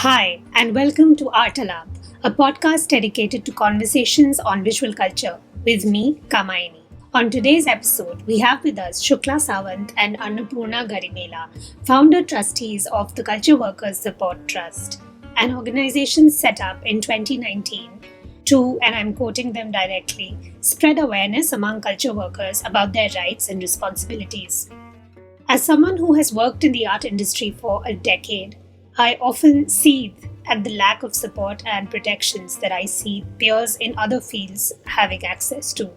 Hi, and welcome to Art Lab, a podcast dedicated to conversations on visual culture with me, Kamaini. On today's episode, we have with us Shukla Sawant and Annapurna Garimela, founder trustees of the Culture Workers Support Trust, an organization set up in 2019 to, and I'm quoting them directly, spread awareness among culture workers about their rights and responsibilities. As someone who has worked in the art industry for a decade, I often seethe at the lack of support and protections that I see peers in other fields having access to.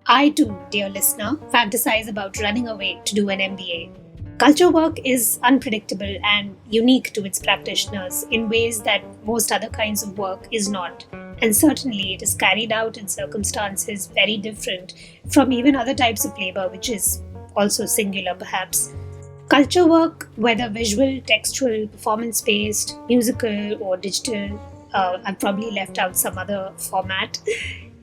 I too, dear listener, fantasize about running away to do an MBA. Culture work is unpredictable and unique to its practitioners in ways that most other kinds of work is not. And certainly it is carried out in circumstances very different from even other types of labor, which is also singular perhaps. Culture work, whether visual, textual, performance-based, musical or digital, I've probably left out some other format,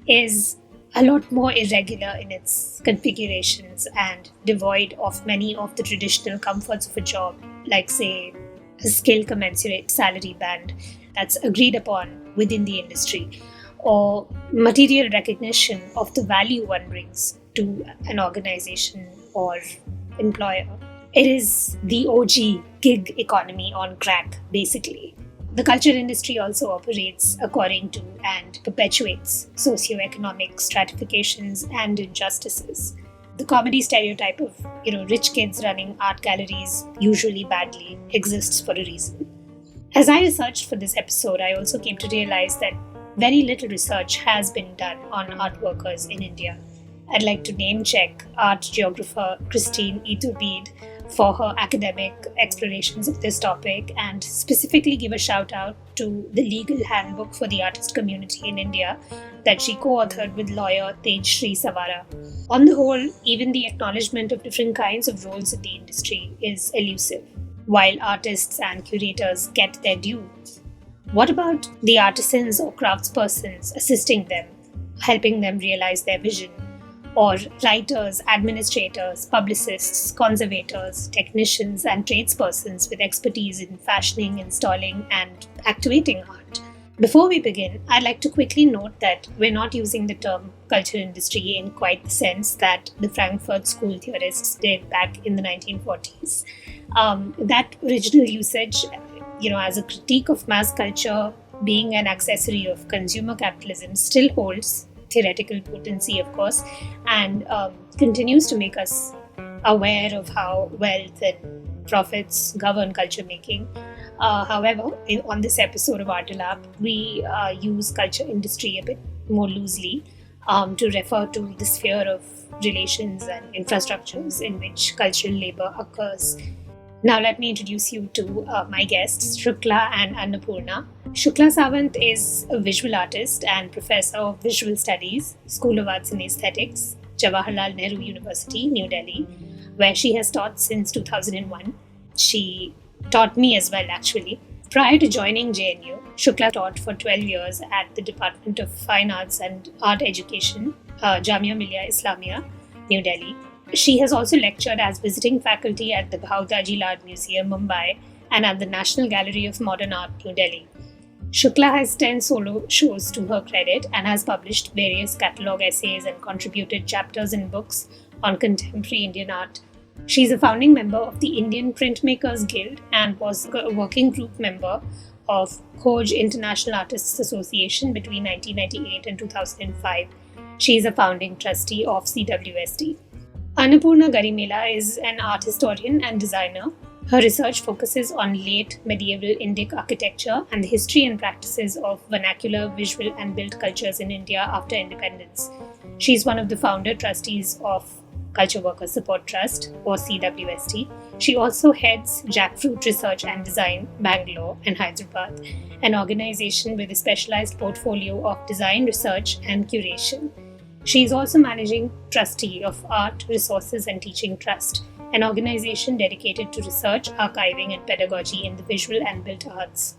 is a lot more irregular in its configurations and devoid of many of the traditional comforts of a job, like say a skill commensurate salary band that's agreed upon within the industry, or material recognition of the value one brings to an organization or employer. It is the OG gig economy on crack, basically. The culture industry also operates according to and perpetuates socioeconomic stratifications and injustices. The comedy stereotype of, rich kids running art galleries, usually badly, exists for a reason. As I researched for this episode, I also came to realize that very little research has been done on art workers in India. I'd like to name check art geographer Christine Ithurbide for her academic explorations of this topic and specifically give a shout out to the legal handbook for the artist community in India that she co-authored with lawyer Tejshree Savara. On the whole, even the acknowledgement of different kinds of roles in the industry is elusive, while artists and curators get their due. What about the artisans or craftspersons assisting them, helping them realize their vision? Or writers, administrators, publicists, conservators, technicians, and tradespersons with expertise in fashioning, installing, and activating art. Before we begin, I'd like to quickly note that we're not using the term culture industry in quite the sense that the Frankfurt School theorists did back in the 1940s. That original usage, as a critique of mass culture being an accessory of consumer capitalism, still holds theoretical potency, of course, and continues to make us aware of how wealth and profits govern culture making. However, on this episode of Art Lab, we use culture industry a bit more loosely to refer to the sphere of relations and infrastructures in which cultural labor occurs. Now let me introduce you to my guests, Shukla and Annapurna. Shukla Sawant is a visual artist and professor of visual studies, School of Arts and Aesthetics, Jawaharlal Nehru University, New Delhi, where she has taught since 2001. She taught me as well, actually. Prior to joining JNU, Shukla taught for 12 years at the Department of Fine Arts and Art Education, Jamia Millia Islamia, New Delhi. She has also lectured as visiting faculty at the Bhautaji Art Museum, Mumbai, and at the National Gallery of Modern Art, New Delhi. Shukla has 10 solo shows to her credit and has published various catalogue essays and contributed chapters in books on contemporary Indian art. She is a founding member of the Indian Printmakers Guild and was a working group member of Khoj International Artists Association between 1998 and 2005. She is a founding trustee of CWSD. Annapurna Garimela is an art historian and designer. Her research focuses on late medieval Indic architecture and the history and practices of vernacular, visual and built cultures in India after independence. She is one of the founder trustees of Culture Workers Support Trust, or CWST. She also heads Jackfruit Research and Design, Bangalore and Hyderabad, an organization with a specialized portfolio of design, research and curation. She is also managing trustee of Art, Resources and Teaching Trust, an organization dedicated to research, archiving and pedagogy in the visual and built arts.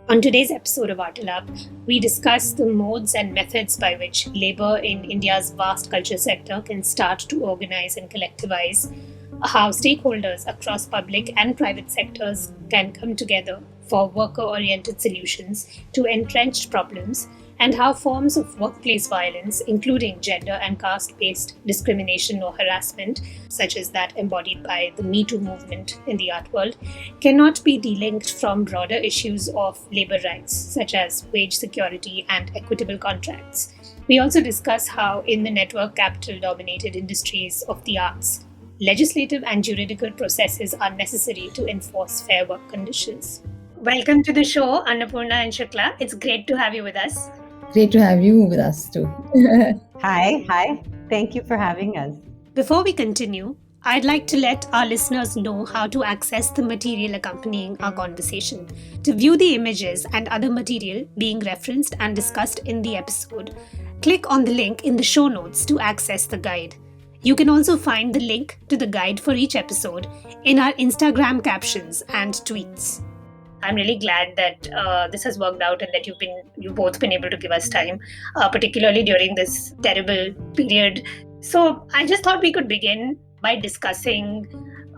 On today's episode of Art Lab, we discuss the modes and methods by which labor in India's vast culture sector can start to organize and collectivize how stakeholders across public and private sectors can come together for worker oriented solutions to entrenched problems, and how forms of workplace violence, including gender and caste based discrimination or harassment, such as that embodied by the Me Too movement in the art world, cannot be delinked from broader issues of labor rights, such as wage security and equitable contracts. We also discuss how, in the network capital dominated industries of the arts, legislative and juridical processes are necessary to enforce fair work conditions. Welcome to the show, Annapurna and Shukla. It's great to have you with us. Great to have you with us too. Hi. Thank you for having us. Before we continue, I'd like to let our listeners know how to access the material accompanying our conversation. To view the images and other material being referenced and discussed in the episode, click on the link in the show notes to access the guide. You can also find the link to the guide for each episode in our Instagram captions and tweets. I'm really glad that this has worked out and that you've both been able to give us time, particularly during this terrible period. So I just thought we could begin by discussing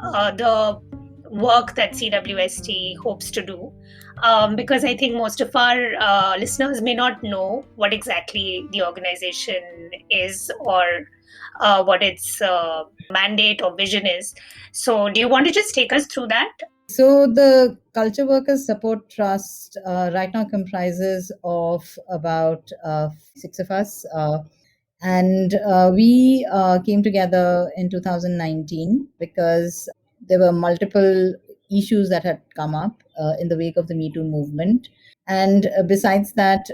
the work that CWST hopes to do, because I think most of our listeners may not know what exactly the organization is or what its mandate or vision is. So do you want to just take us through that? So the Culture Workers Support Trust right now comprises of about 6 of us. And we came together in 2019 because there were multiple issues that had come up in the wake of the Me Too movement. And besides that,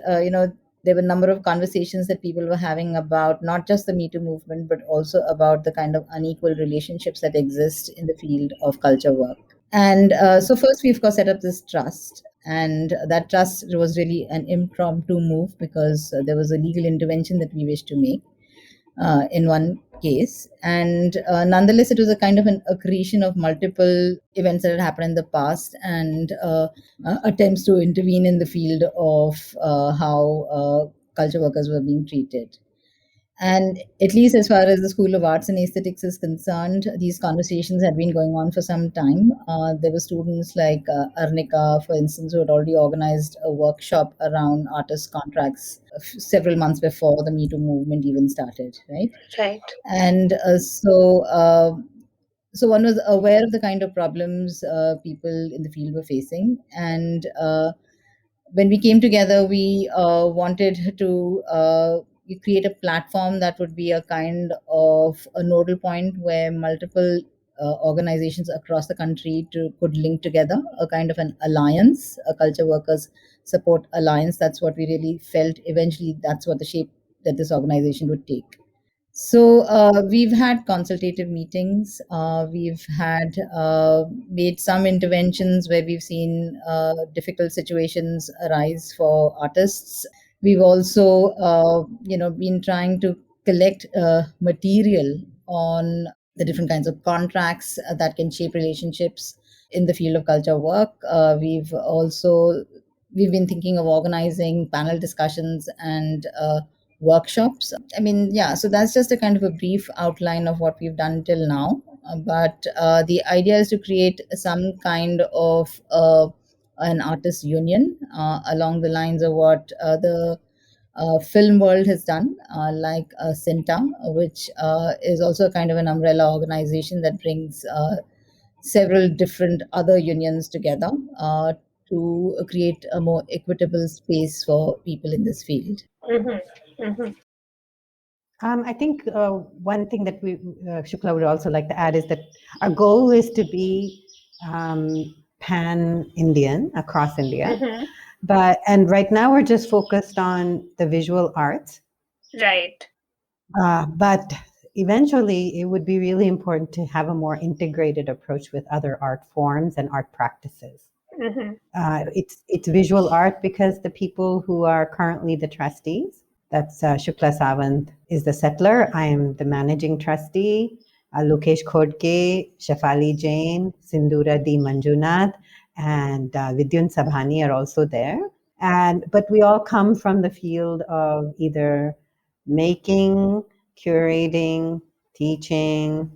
there were a number of conversations that people were having about not just the Me Too movement, but also about the kind of unequal relationships that exist in the field of culture work. And so first we, of course, set up this trust. And that trust was really an impromptu move because there was a legal intervention that we wished to make in one case. And nonetheless, it was a kind of an accretion of multiple events that had happened in the past and attempts to intervene in the field of how culture workers were being treated. And at least as far as the School of Arts and Aesthetics is concerned, these conversations had been going on for some time. There were students like Arunima, for instance, who had already organized a workshop around artist contracts several months before the Me Too movement even started, right? Right. And so one was aware of the kind of problems people in the field were facing. And when we came together, we wanted to create a platform that would be a kind of a nodal point where multiple organizations across the country could link together, a kind of an alliance, a culture workers support alliance. That's what we really felt eventually. That's what the shape that this organization would take. So we've had consultative meetings. We've had made some interventions where we've seen difficult situations arise for artists. We've also, been trying to collect material on the different kinds of contracts that can shape relationships in the field of culture work. We've been thinking of organizing panel discussions and workshops. So that's just a kind of a brief outline of what we've done till now. But the idea is to create some kind of an artist union along the lines of what the film world has done, like Cinta, which is also a kind of an umbrella organization that brings several different other unions together to create a more equitable space for people in this field. Mm-hmm. Mm-hmm. I think one thing that Shukla would also like to add is that our goal is to be pan-Indian across India. Mm-hmm. And right now we're just focused on the visual arts. Right. But eventually it would be really important to have a more integrated approach with other art forms and art practices. Mm-hmm. It's visual art because the people who are currently the trustees, that's Shukla Sawant is the settler. I am the managing trustee. Lokesh Khodke, Shefali Jain, Sindura D. Manjunath, and Vidyun Sabhani are also there. But we all come from the field of either making, curating, teaching,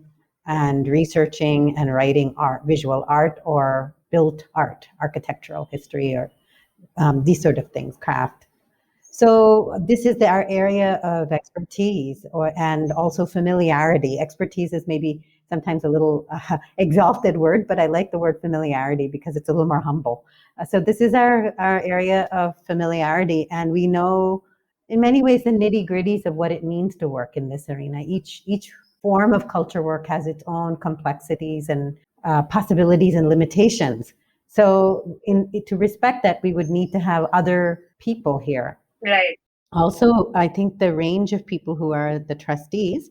and researching and writing art, visual art or built art, architectural history, or these sort of things, craft. So this is our area of expertise, and also familiarity. Expertise is maybe sometimes a little exalted word, but I like the word familiarity because it's a little more humble. So this is our area of familiarity, and we know in many ways the nitty-gritties of what it means to work in this arena. Each form of culture work has its own complexities and possibilities and limitations. So to respect that, we would need to have other people here. Right. Also, I think the range of people who are the trustees.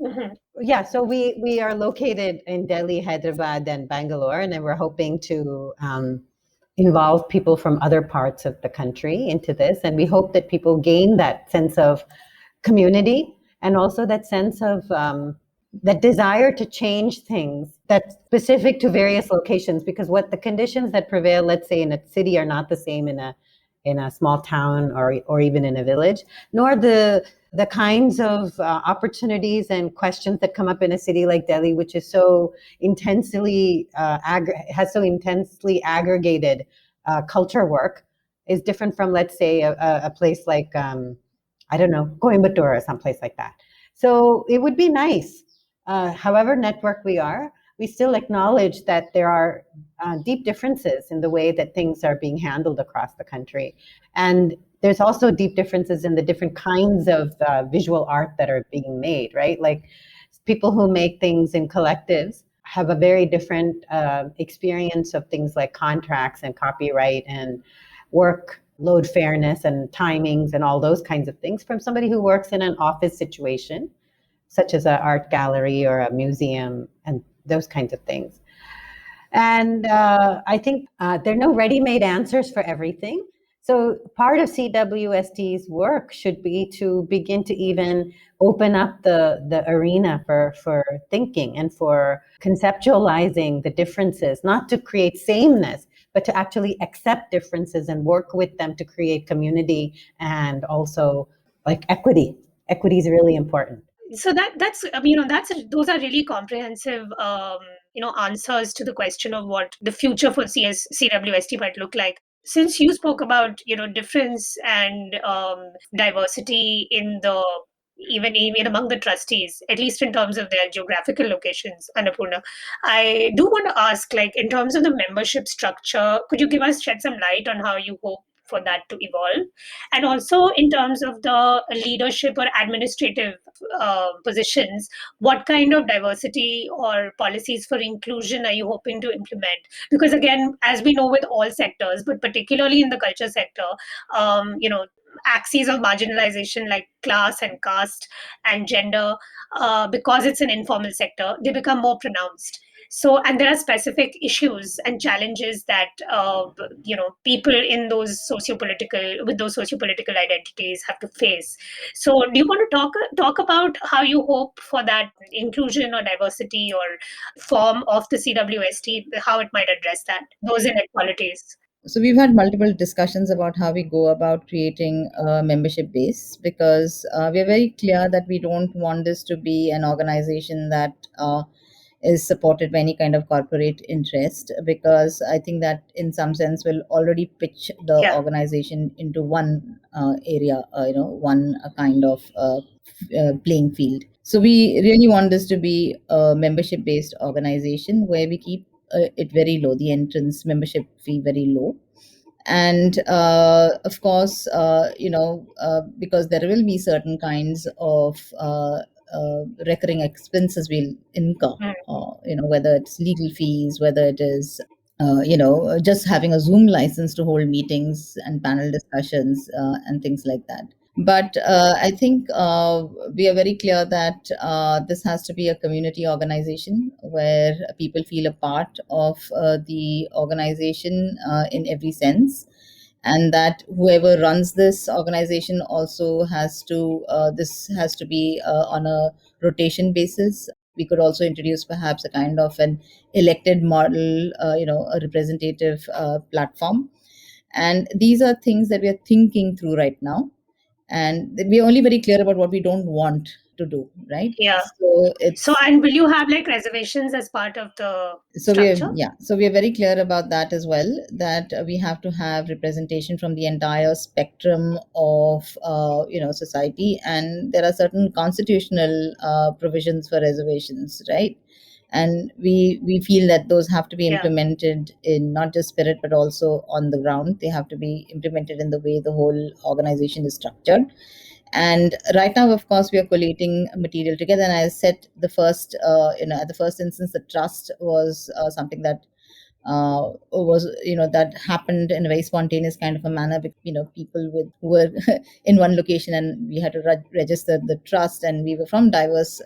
Yeah, so we are located in Delhi, Hyderabad, and Bangalore, and then we're hoping to involve people from other parts of the country into this. And we hope that people gain that sense of community and also that sense of that desire to change things that's specific to various locations, because what the conditions that prevail, let's say in a city, are not the same in a small town or even in a village, nor the kinds of opportunities and questions that come up in a city like Delhi, which is so intensely has so intensely aggregated culture work, is different from, let's say, a place like I don't know, Coimbatore or someplace like that. So it would be nice. However networked we are, we still acknowledge that there are deep differences in the way that things are being handled across the country. And there's also deep differences in the different kinds of visual art that are being made, right? Like people who make things in collectives have a very different experience of things like contracts and copyright and work load fairness and timings and all those kinds of things from somebody who works in an office situation, such as an art gallery or a museum and those kinds of things. And I think there are no ready-made answers for everything. So part of CWST's work should be to begin to even open up the arena for thinking and for conceptualizing the differences, not to create sameness, but to actually accept differences and work with them to create community and also like equity. Equity is really important. So that's those are really comprehensive answers to the question of what the future for CWST might look like. Since you spoke about difference and diversity in the even among the trustees, at least in terms of their geographical locations, Annapurna, I do want to ask, like, in terms of the membership structure, could you shed some light on how you hope for that to evolve, and also in terms of the leadership or administrative positions, what kind of diversity or policies for inclusion are you hoping to implement? Because again, as we know with all sectors, but particularly in the culture sector, axes of marginalization like class and caste and gender, because it's an informal sector, they become more pronounced. So, and there are specific issues and challenges that people in those sociopolitical identities have to face. So, do you want to talk about how you hope for that inclusion or diversity or form of the CWST, how it might address those inequalities? So we've had multiple discussions about how we go about creating a membership base, because we are very clear that we don't want this to be an organization that is supported by any kind of corporate interest, because I think that in some sense will already pitch the organization into one area, one kind of playing field. So we really want this to be a membership based organization where we keep it very low, the entrance membership fee very low. And of course, because there will be certain kinds of recurring expenses we'll incur, whether it's legal fees, whether it is just having a Zoom license to hold meetings and panel discussions and things like that. But I think we are very clear that this has to be a community organization where people feel a part of the organization in every sense, and that whoever runs this organization also this has to be on a rotation basis. We could also introduce perhaps a kind of an elected model, a representative platform. And these are things that we are thinking through right now. And we are only very clear about what we don't want to do, right? Yeah. So So, it's and will you have like reservations as part of the so structure? we are very clear about that as well, that we have to have representation from the entire spectrum of society, and there are certain constitutional provisions for reservations, right? And we feel that those have to be Yeah. implemented in not just spirit but also on the ground. They have to be implemented in the way the whole organization is structured. And right now, of course, we are collating material together. And I said the first, at the first instance, the trust was something that was that happened in a very spontaneous kind of a manner. People who were in one location, and we had to register the trust, and we were from diverse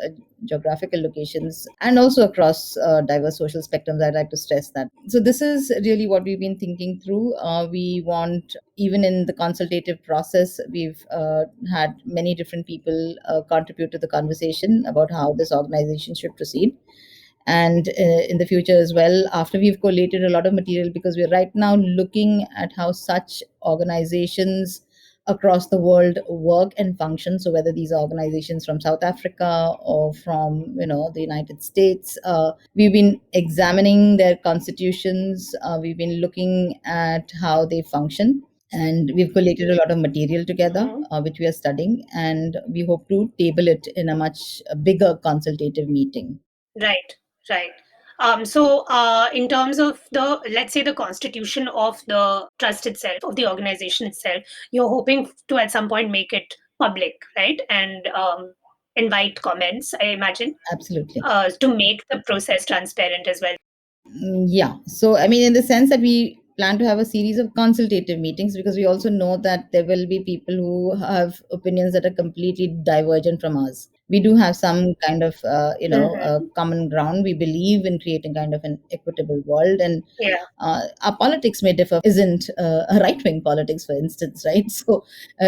geographical locations and also across diverse social spectrums. I'd like to stress that. So this is really what we've been thinking through. We want, even in the consultative process, we've had many different people contribute to the conversation about how this organization should proceed. And in the future as well, after we've collated a lot of material, because we're right now looking at how such organizations across the world work and function. So whether these are organizations from South Africa or from the United States, we've been examining their constitutions. We've been looking at how they function, and we've collated a lot of material together, which we are studying, and we hope to table it in a much bigger consultative meeting. Right, right. In terms of the, let's say, the constitution of the trust itself, of the organization itself, you're hoping to at some point make it public, right? And invite comments, I imagine, Absolutely. to make the process transparent as well. Yeah. So, I mean, in the sense that we plan to have a series of consultative meetings, because we also know that there will be people who have opinions that are completely divergent from us. We do have some kind of, common ground. We believe in creating kind of an equitable world, and Yeah, our politics may differ. Isn't a right wing politics, for instance, right? So,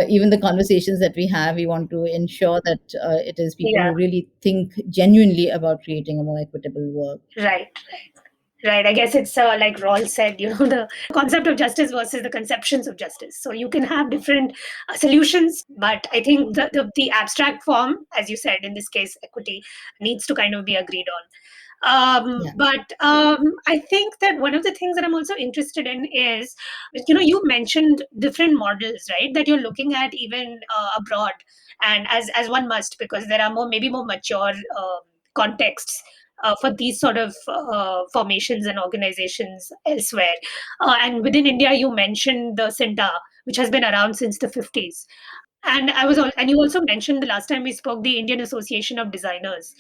even the conversations that we have, we want to ensure that it is people yeah, who really think genuinely about creating a more equitable world. right, right. Right. I guess it's like Rawls said, the concept of justice versus the conceptions of justice. So you can have different solutions, but I think the abstract form, as you said, in this case, equity, needs to kind of be agreed on. Yeah. But I think that one of the things that I'm also interested in is, you mentioned different models, right? That you're looking at even abroad, and as one must, because there are maybe more mature contexts for these sort of formations and organizations elsewhere. And within India, you mentioned the Sinta, which has been around since the 50s. And you also mentioned the last time we spoke, the Indian Association of Designers.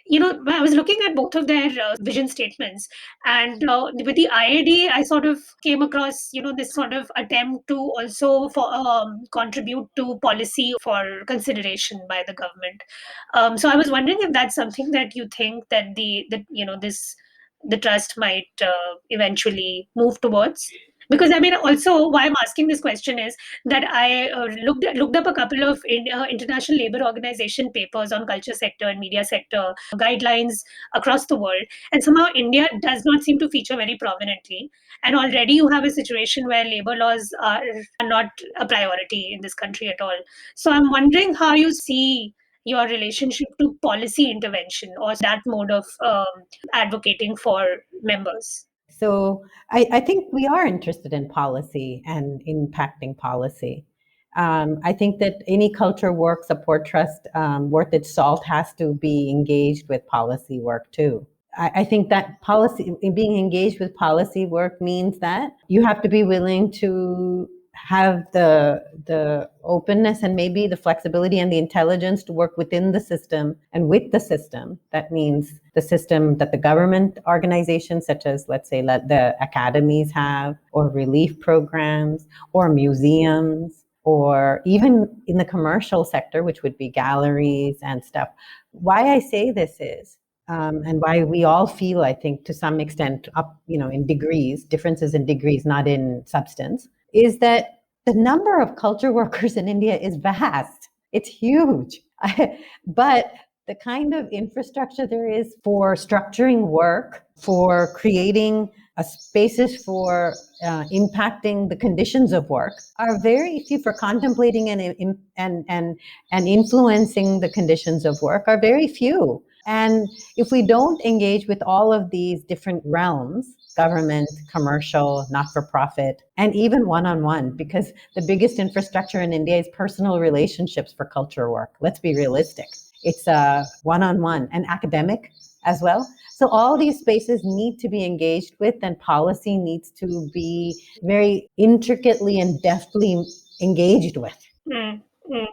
I was looking at both of their vision statements, and with the IAD, I sort of came across, this sort of attempt to also contribute to policy for consideration by the government. So I was wondering if that's something that you think that the trust might eventually move towards. Because I mean, also why I'm asking this question is that I looked up a couple of international labor organization papers on culture sector and media sector guidelines across the world, and somehow India does not seem to feature very prominently. And already you have a situation where labor laws are not a priority in this country at all. So I'm wondering how you see your relationship to policy intervention or that mode of advocating for members. So I think we are interested in policy and impacting policy. I think that any culture work support trust worth its salt has to be engaged with policy work too. I think that policy, being engaged with policy work means that you have to be willing to have the openness and maybe the flexibility and the intelligence to work within the system and with the system. That means the system that the government organizations, such as, let's say, the academies have, or relief programs, or museums, or even in the commercial sector, which would be galleries and stuff. Why I say this is, and why we all feel, I think, to some extent, up, in degrees, differences in degrees, not in substance, is that the number of culture workers in India is vast. It's huge. But the kind of infrastructure there is for structuring work, for creating spaces for impacting the conditions of work are very few, for contemplating and influencing the conditions of work are very few. And if we don't engage with all of these different realms, government, commercial, not-for-profit, and even one-on-one, because the biggest infrastructure in India is personal relationships for culture work. Let's be realistic. It's a one-on-one and academic as well. So all these spaces need to be engaged with, and policy needs to be very intricately and deftly engaged with. Mm, mm.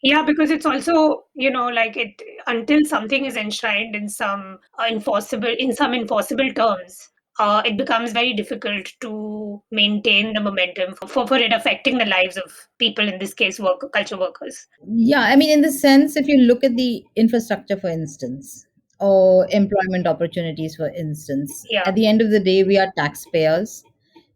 Yeah, because it's also, like it until something is enshrined in some enforceable terms, it becomes very difficult to maintain the momentum for it affecting the lives of people, in this case, culture workers. Yeah, I mean, in the sense, if you look at the infrastructure, for instance, or employment opportunities, for instance, Yeah. at the end of the day, we are taxpayers,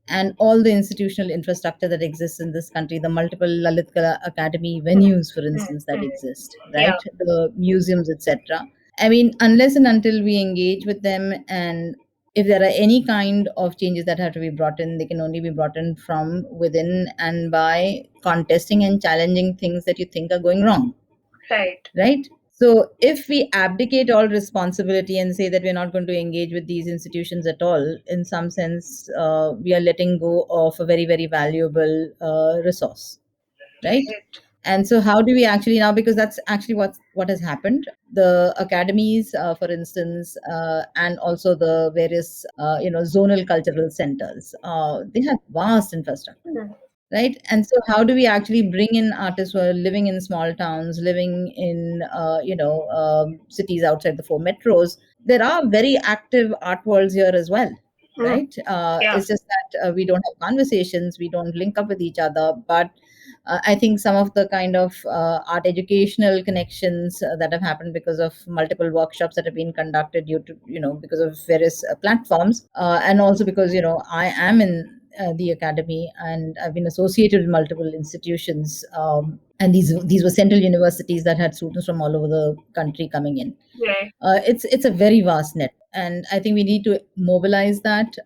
and all the institutional infrastructure that exists in this country, the multiple Lalit Kala Academy Mm, venues, for mm, instance, that mm. exist, Yeah. right? The museums, etc. I mean, unless and until we engage with them, and if there are any kind of changes that have to be brought in, they can only be brought in from within and by contesting and challenging things that you think are going wrong, Right. right? So if we abdicate all responsibility and say that we're not going to engage with these institutions at all, in some sense, we are letting go of a very, very valuable resource, right? Right. And so how do we actually now, because that's actually what has happened, the academies, for instance, and also the various zonal cultural centers, they have vast infrastructure, Mm, right? And so how do we actually bring in artists who are living in small towns, living in cities outside the four metros? There are very active art worlds here as well, mm. right? Yeah. It's just that we don't have conversations, we don't link up with each other. But I think some of the kind of art educational connections that have happened because of multiple workshops that have been conducted due to, because of various platforms, and also because, I am in the academy, and I've been associated with multiple institutions. And these were central universities that had students from all over the country coming in. Right. It's a very vast net, and I think we need to mobilize that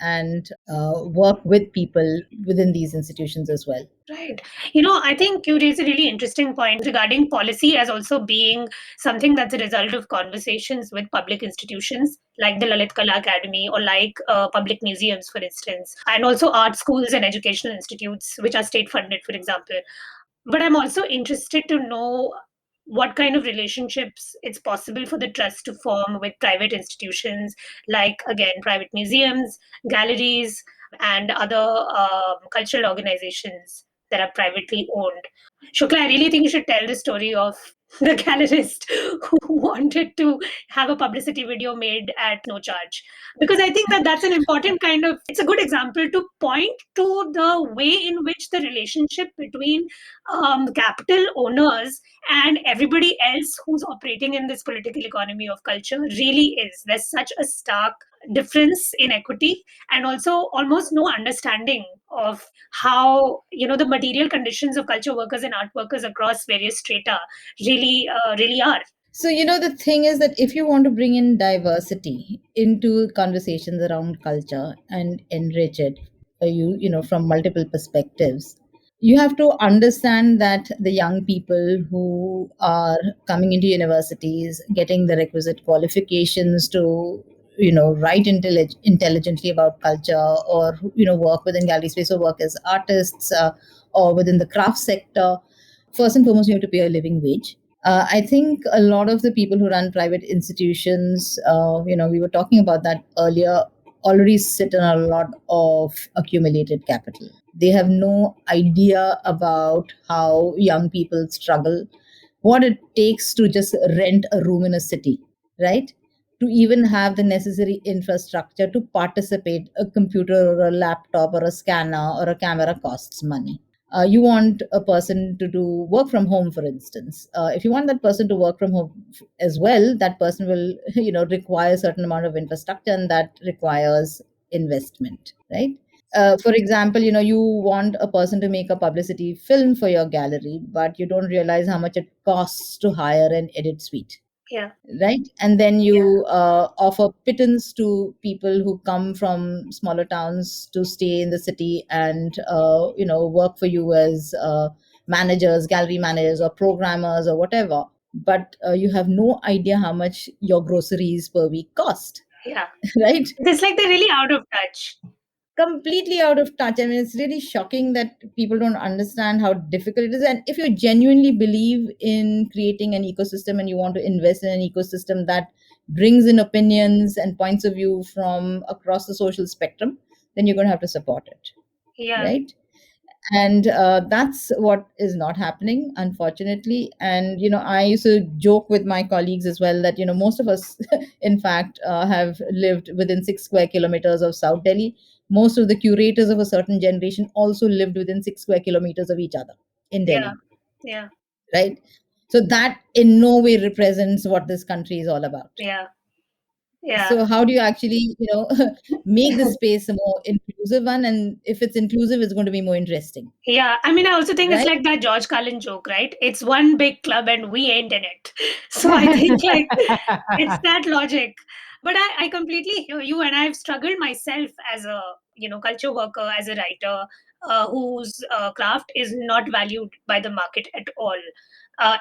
and work with people within these institutions as well. Right. I think you raise a really interesting point regarding policy as also being something that's a result of conversations with public institutions like the Lalit Kala Academy, or like public museums, for instance, and also art schools and educational institutes, which are state funded, for example. But I'm also interested to know what kind of relationships it's possible for the trust to form with private institutions, like, again, private museums, galleries, and other cultural organizations that are privately owned. Shukla, I really think you should tell the story of the gallerist who wanted to have a publicity video made at no charge. Because I think that that's an important kind of, it's a good example to point to the way in which the relationship between capital owners and everybody else who's operating in this political economy of culture really is. There's such a stark difference in equity, and also almost no understanding of how the material conditions of culture workers and art workers across various strata really are. So, the thing is that if you want to bring in diversity into conversations around culture and enrich it, from multiple perspectives, you have to understand that the young people who are coming into universities, getting the requisite qualifications to, write intelligently about culture, or, work within gallery space, or work as artists, or within the craft sector. First and foremost, you have to pay a living wage. I think a lot of the people who run private institutions, we were talking about that earlier, already sit on a lot of accumulated capital. They have no idea about how young people struggle, what it takes to just rent a room in a city, right? To even have the necessary infrastructure to participate, a computer or a laptop or a scanner or a camera costs money. You want a person to do work from home, for instance. If you want that person to work from home as well, that person will require a certain amount of infrastructure, and that requires investment, right? For example, you want a person to make a publicity film for your gallery, but you don't realize how much it costs to hire an edit suite, Yeah. right? And then you offer pittance to people who come from smaller towns to stay in the city and work for you as managers, gallery managers, or programmers, or whatever. But you have no idea how much your groceries per week cost, Yeah. right? It's like they're really out of touch. Completely out of touch. I mean, it's really shocking that people don't understand how difficult it is. And if you genuinely believe in creating an ecosystem and you want to invest in an ecosystem that brings in opinions and points of view from across the social spectrum, then you're going to have to support it, Yeah. right? And that's what is not happening, unfortunately. And I used to joke with my colleagues as well that most of us in fact have lived within 6 square kilometers of South Delhi. Most of the curators of a certain generation also lived within 6 square kilometers of each other in Yeah. Delhi, Yeah. right? So that in no way represents what this country is all about. Yeah. Yeah. So how do you actually make the space a more inclusive one? And if it's inclusive, it's going to be more interesting, Yeah, I mean, I also think it's right? like that George Carlin joke, right? It's one big club and we ain't in it. So I think like it's that logic. But I completely hear you, and I've struggled myself as a culture worker, as a writer whose craft is not valued by the market at all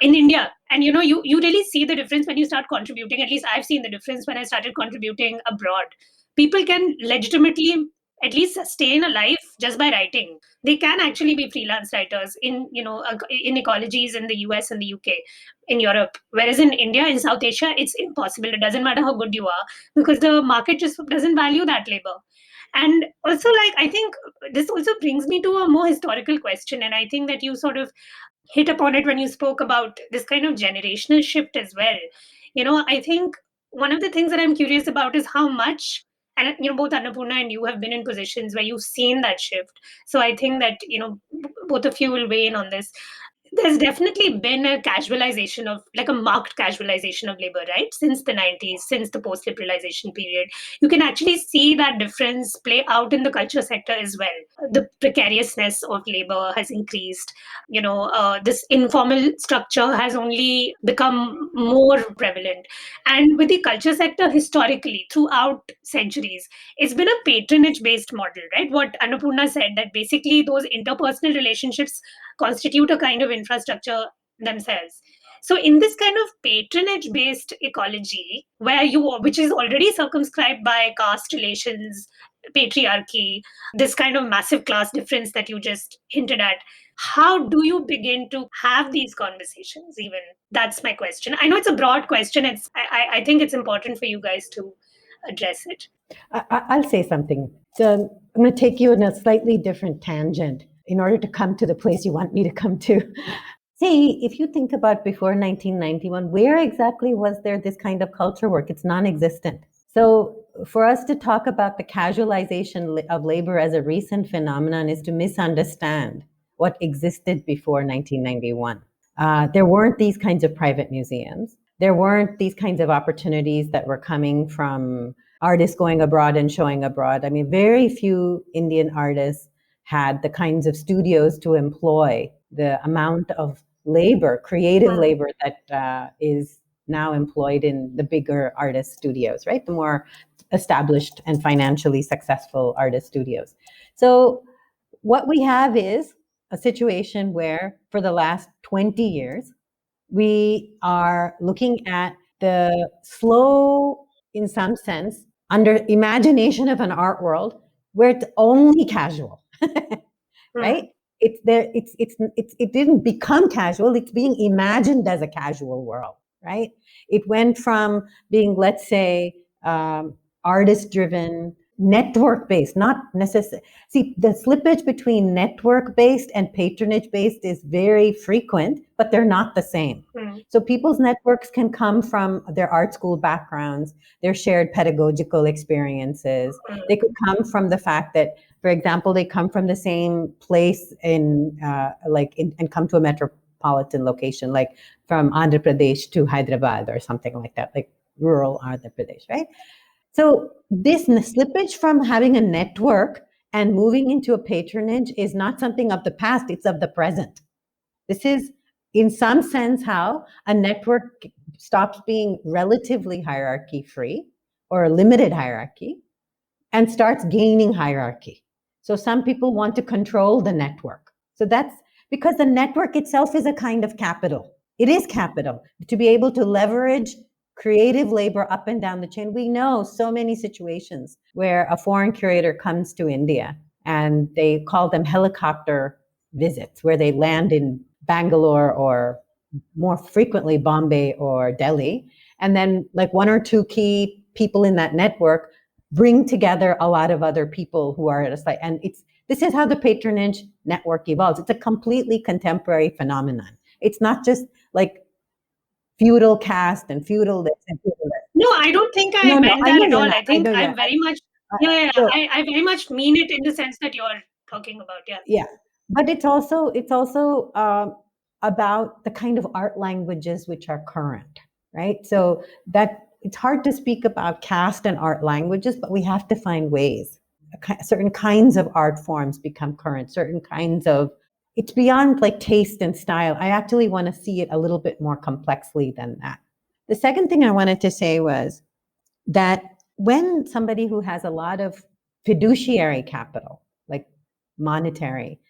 in India. And you really see the difference when you start contributing. At least I've seen the difference when I started contributing abroad. People can legitimately at least sustain a life just by writing. They can actually be freelance writers in in ecologies in the US and the UK, in Europe. Whereas in India, in South Asia, it's impossible. It doesn't matter how good you are because the market just doesn't value that labor. And also, like, I think this also brings me to a more historical question, and I think that you sort of hit upon it when you spoke about this kind of generational shift as well. I think one of the things that I'm curious about is how much, and both Annapurna and you have been in positions where you've seen that shift. So I think that both of you will weigh in on this. There's definitely been a casualization of, like, a marked casualization of labor, right? Since the 90s, since the post liberalization period. You can actually see that difference play out in the culture sector as well. The precariousness of labor has increased. This informal structure has only become more prevalent. And with the culture sector, historically, throughout centuries, it's been a patronage based model, right? What Annapurna said, that basically those interpersonal relationships constitute a kind of infrastructure themselves. So in this kind of patronage based ecology, which is already circumscribed by caste relations, patriarchy, this kind of massive class difference that you just hinted at, how do you begin to have these conversations? Even that's my question. I know it's a broad question. I think it's important for you guys to address it. I'll say something. So I'm going to take you in a slightly different tangent in order to come to the place you want me to come to. See, if you think about before 1991, where exactly was there this kind of culture work? It's non-existent. So for us to talk about the casualization of labor as a recent phenomenon is to misunderstand what existed before 1991. There weren't these kinds of private museums. There weren't these kinds of opportunities that were coming from artists going abroad and showing abroad. I mean, very few Indian artists had the kinds of studios to employ the amount of labor, creative labor that is now employed in the bigger artist studios, right? The more established and financially successful artist studios. So what we have is a situation where for the last 20 years, we are looking at the slow, in some sense, under imagination of an art world where it's only casual, right? It's there. It didn't become casual. It's being imagined as a casual world, right? It went from being, let's say, artist-driven, network-based, not necessarily. See, the slippage between network-based and patronage-based is very frequent, but they're not the same. So people's networks can come from their art school backgrounds, their shared pedagogical experiences. They could come from the fact that, for example, they come from the same place and come to a metropolitan location, like from Andhra Pradesh to Hyderabad or something like that, like rural Andhra Pradesh, right? So this slippage from having a network and moving into a patronage is not something of the past, it's of the present. This is, in some sense, how a network stops being relatively hierarchy free or limited hierarchy and starts gaining hierarchy. So some people want to control the network. So that's because the network itself is a kind of capital. It is capital to be able to leverage creative labor up and down the chain. We know so many situations where a foreign curator comes to India and they call them helicopter visits, where they land in Bangalore or more frequently Bombay or Delhi. And then like one or two key people in that network bring together a lot of other people who are at a site. And this is how the patronage network evolves. It's a completely contemporary phenomenon. It's not just like feudal caste and feudal this and feudal that. No, I don't think I No, meant I that know at you're all. not. I think know I'm you're very much, so, I very much mean it in the sense that you're talking about. Yeah. yeah. But it's also about the kind of art languages which are current, right? So that it's hard to speak about caste and art languages, but we have to find ways. Certain kinds of art forms become current, certain kinds of, it's beyond like taste and style. I actually want to see it a little bit more complexly than that. The second thing I wanted to say was that when somebody who has a lot of fiduciary capital, like monetary,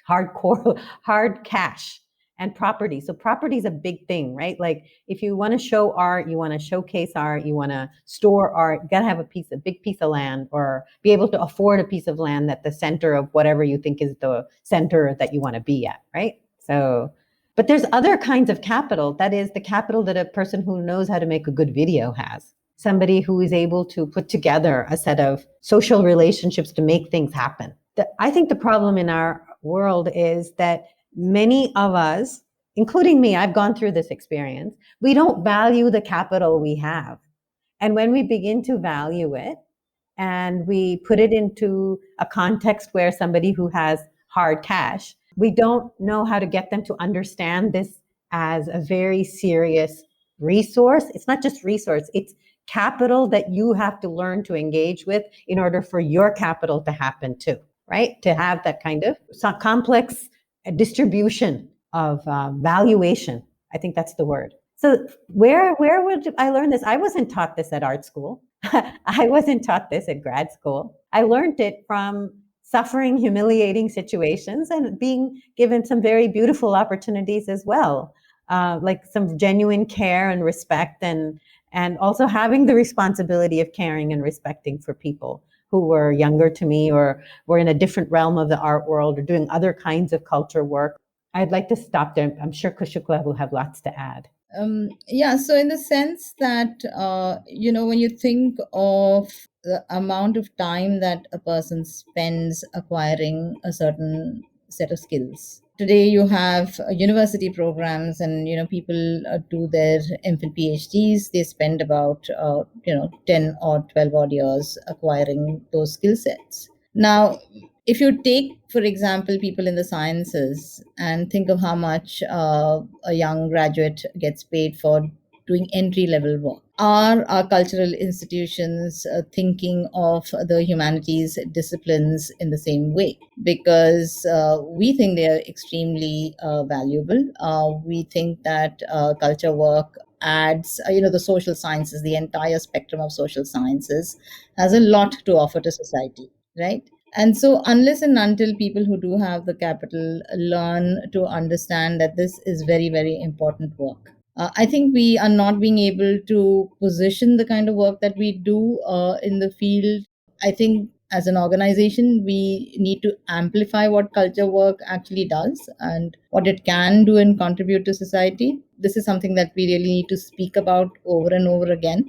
hard cash, and property. So property is a big thing, right? Like if you want to show art, you want to showcase art, you want to store art, you got to have a big piece of land, or be able to afford a piece of land at the center of whatever you think is the center that you want to be at, right? So, but there's other kinds of capital. That is the capital that a person who knows how to make a good video has. Somebody who is able to put together a set of social relationships to make things happen. I think the problem in our world is that many of us, including me, I've gone through this experience, we don't value the capital we have. And when we begin to value it and we put it into a context where somebody who has hard cash, we don't know how to get them to understand this as a very serious resource. It's not just resource, it's capital that you have to learn to engage with in order for your capital to happen too, right? To have that kind of complex distribution of valuation. I think that's the word. So where would I learn this? I wasn't taught this at art school. I wasn't taught this at grad school. I learned it from suffering humiliating situations and being given some very beautiful opportunities as well, like some genuine care and respect, and also having the responsibility of caring and respecting for people who were younger to me or were in a different realm of the art world or doing other kinds of culture work. I'd like to stop there. I'm sure Kushukla will have lots to add. Yeah, so in the sense that, when you think of the amount of time that a person spends acquiring a certain set of skills. Today, you have university programs, and people do their MPhil PhDs. They spend about 10 or 12 odd years acquiring those skill sets. Now, if you take, for example, people in the sciences and think of how much a young graduate gets paid for doing entry level work, are our cultural institutions thinking of the humanities disciplines in the same way? Because we think they are extremely valuable. We think that culture work adds, the social sciences, the entire spectrum of social sciences has a lot to offer to society, right? And so, unless and until people who do have the capital learn to understand that this is very, very important work, I think we are not being able to position the kind of work that we do in the field. I think as an organization, we need to amplify what culture work actually does and what it can do and contribute to society. This is something that we really need to speak about over and over again,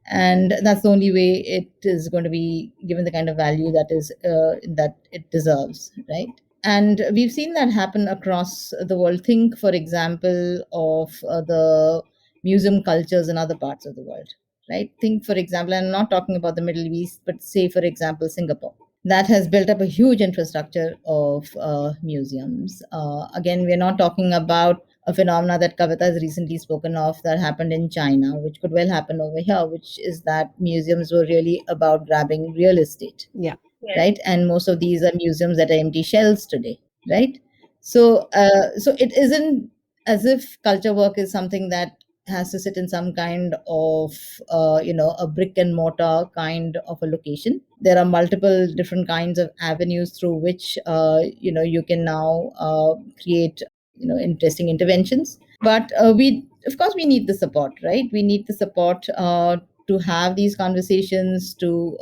and that's the only way it is going to be given the kind of value that it deserves, right? And we've seen that happen across the world. Think, for example, of the museum cultures in other parts of the world, right? Think, for example, I'm not talking about the Middle East, but say, for example, Singapore, that has built up a huge infrastructure of museums. Again, we're not talking about a phenomena that Kavita has recently spoken of that happened in China, which could well happen over here, which is that museums were really about grabbing real estate. Yeah. Right. And most of these are museums that are empty shells today. Right. So it isn't as if culture work is something that has to sit in some kind of a brick and mortar kind of a location. There are multiple different kinds of avenues through which you can now create interesting interventions. But we of course we need the support, right? We need the support to have these conversations, to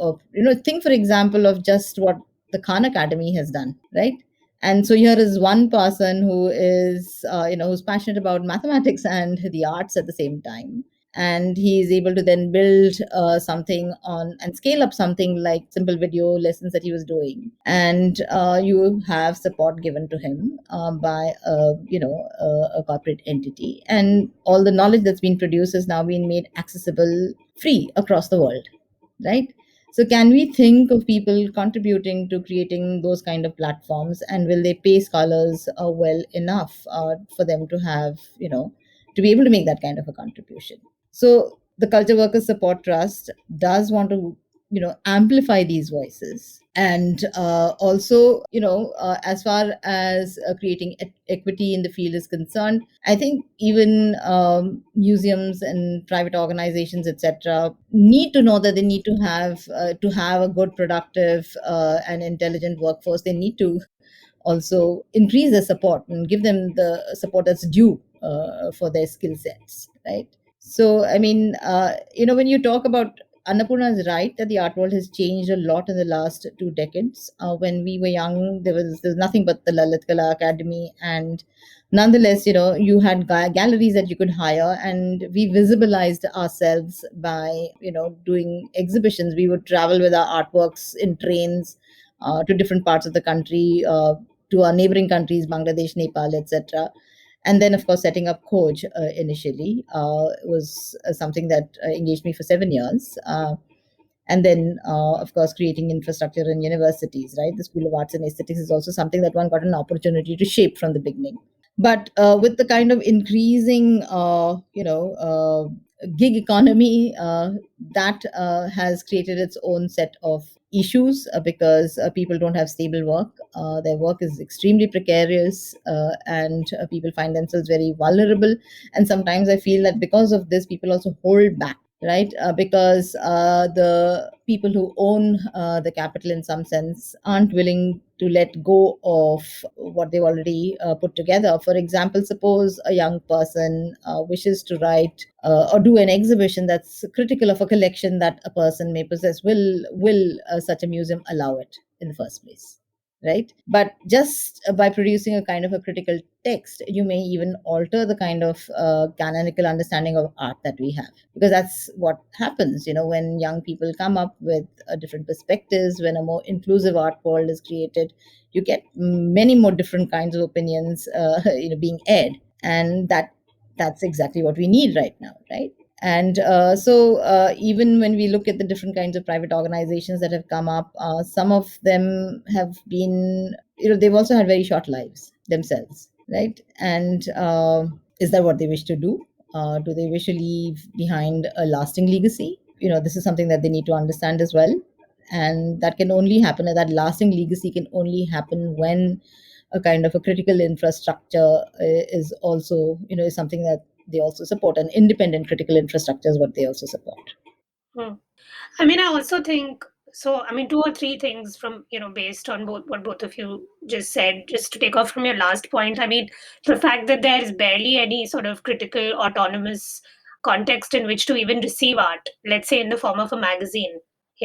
think, for example, of just what the Khan Academy has done, right? And so here is one person who is who's passionate about mathematics and the arts at the same time, and he is able to then build something on and scale up something like simple video lessons that he was doing, and you have support given to him by a corporate entity, and all the knowledge that's been produced has now been made accessible free across the world, right? So can we think of people contributing to creating those kind of platforms, and will they pay scholars well enough for them to have, to be able to make that kind of a contribution? So the Culture Workers Support Trust does want to, amplify these voices, and also, as far as creating equity in the field is concerned, I think even museums and private organizations, etc., need to know that they need to have a good, productive, and intelligent workforce. They need to also increase their support and give them the support that's due for their skill sets, right? So, I mean, when you talk about, Annapurna is right that the art world has changed a lot in the last 2 decades. When we were young, there was nothing but the Lalit Kala Academy, and nonetheless, you had galleries that you could hire, and we visibilized ourselves by, doing exhibitions. We would travel with our artworks in trains to different parts of the country, to our neighboring countries, Bangladesh, Nepal, etc. And then, of course, setting up Khoj initially was something that engaged me for 7 years. And then, of course, creating infrastructure in universities, right? The School of Arts and Aesthetics is also something that one got an opportunity to shape from the beginning. But with the kind of increasing, gig economy, that has created its own set of issues, because people don't have stable work. Their work is extremely precarious, and people find themselves very vulnerable. And sometimes I feel that because of this, people also hold back, right? Because the people who own the capital, in some sense, aren't willing to let go of what they've already put together. For example, suppose a young person wishes to write or do an exhibition that's critical of a collection that a person may possess. Will such a museum allow it in the first place? Right? But just by producing a kind of a critical text, you may even alter the kind of canonical understanding of art that we have, because that's what happens, when young people come up with different perspectives. When a more inclusive art world is created, you get many more different kinds of opinions being aired, and that's exactly what we need right now, right? And so even when we look at the different kinds of private organizations that have come up, some of them have been, they've also had very short lives themselves, right? And is that what they wish to do? Do they wish to leave behind a lasting legacy? This is something that they need to understand as well. And that can only happen, that lasting legacy can only happen when a kind of a critical infrastructure is also, is something that they also support. An independent critical infrastructure is what they also support. Hmm. I mean, I also think so. I mean, two or three things from, based on what both of you just said, just to take off from your last point. I mean, the fact that there is barely any sort of critical, autonomous context in which to even receive art, let's say in the form of a magazine,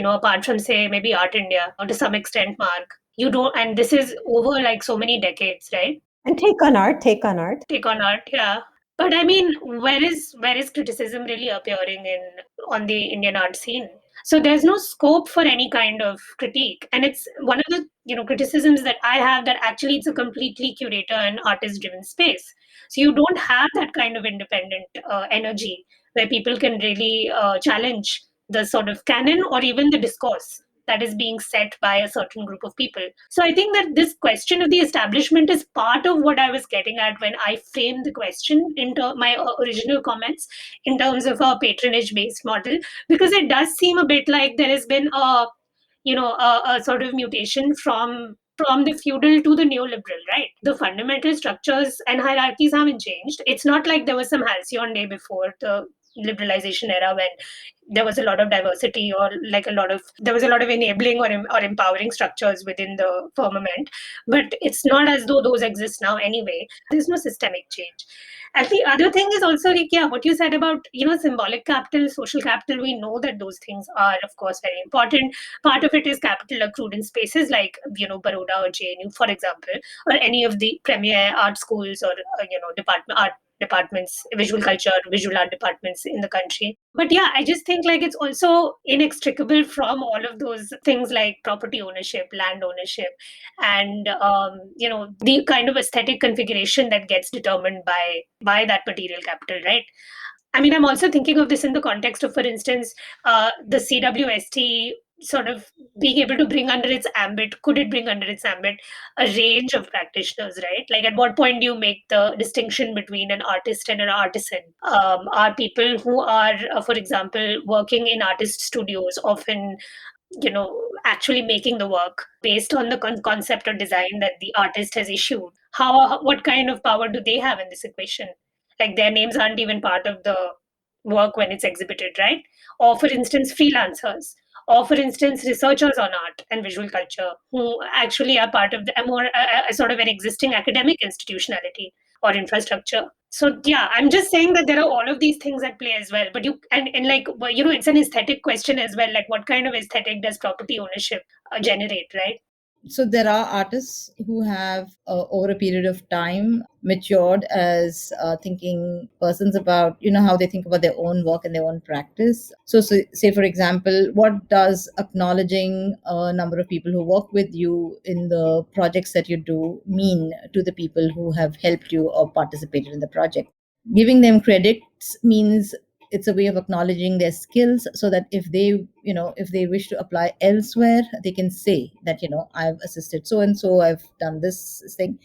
apart from, say, maybe Art India, or to some extent, Mark. You don't, and this is over like so many decades, right? And take on art, take on art. Take on art, yeah. But I mean, where is criticism really appearing in on the Indian art scene? So there's no scope for any kind of critique, and it's one of the criticisms that I have, that actually it's a completely curator and artist driven space. So you don't have that kind of independent energy where people can really challenge the sort of canon or even the discourse that is being set by a certain group of people. So I think that this question of the establishment is part of what I was getting at when I framed the question into my original comments in terms of a patronage based model, because it does seem a bit like there has been a sort of mutation from from the feudal to the neoliberal, right? The fundamental structures and hierarchies haven't changed. It's not like there was some halcyon day before the liberalization era when there was a lot of diversity or like a lot of there was a lot of enabling or empowering structures within the firmament, but it's not as though those exist now anyway. There's no systemic change. And the other thing is also like, yeah, what you said about, symbolic capital, social capital, we know that those things are, of course, very important. Part of it is capital accrued in spaces like, Baroda or JNU, for example, or any of the premier art schools or, art departments, visual culture, visual art departments in the country. But yeah, I just think like it's also inextricable from all of those things like property ownership, land ownership, and the kind of aesthetic configuration that gets determined by that material capital, right? I mean, I'm also thinking of this in the context of, for instance, the CWST sort of being able to bring under its ambit, could it bring under its ambit a range of practitioners, right? Like, at what point do you make the distinction between an artist and an artisan? Are people who are, for example, working in artist studios often actually making the work based on the concept or design that the artist has issued? What kind of power do they have in this equation? Like, their names aren't even part of the work when it's exhibited, right? Or for instance, freelancers, or for instance, researchers on art and visual culture who actually are part of the a more a sort of an existing academic institutionality or infrastructure. So yeah, I'm just saying that there are all of these things at play as well. But and like, well, it's an aesthetic question as well. Like, what kind of aesthetic does property ownership generate, right? So there are artists who have over a period of time matured as thinking persons about how they think about their own work and their own practice. So say for example, what does acknowledging a number of people who work with you in the projects that you do mean to the people who have helped you or participated in the project? Giving them credits means it's a way of acknowledging their skills, so that if they wish to apply elsewhere, they can say that I've assisted so and so, I've done this thing,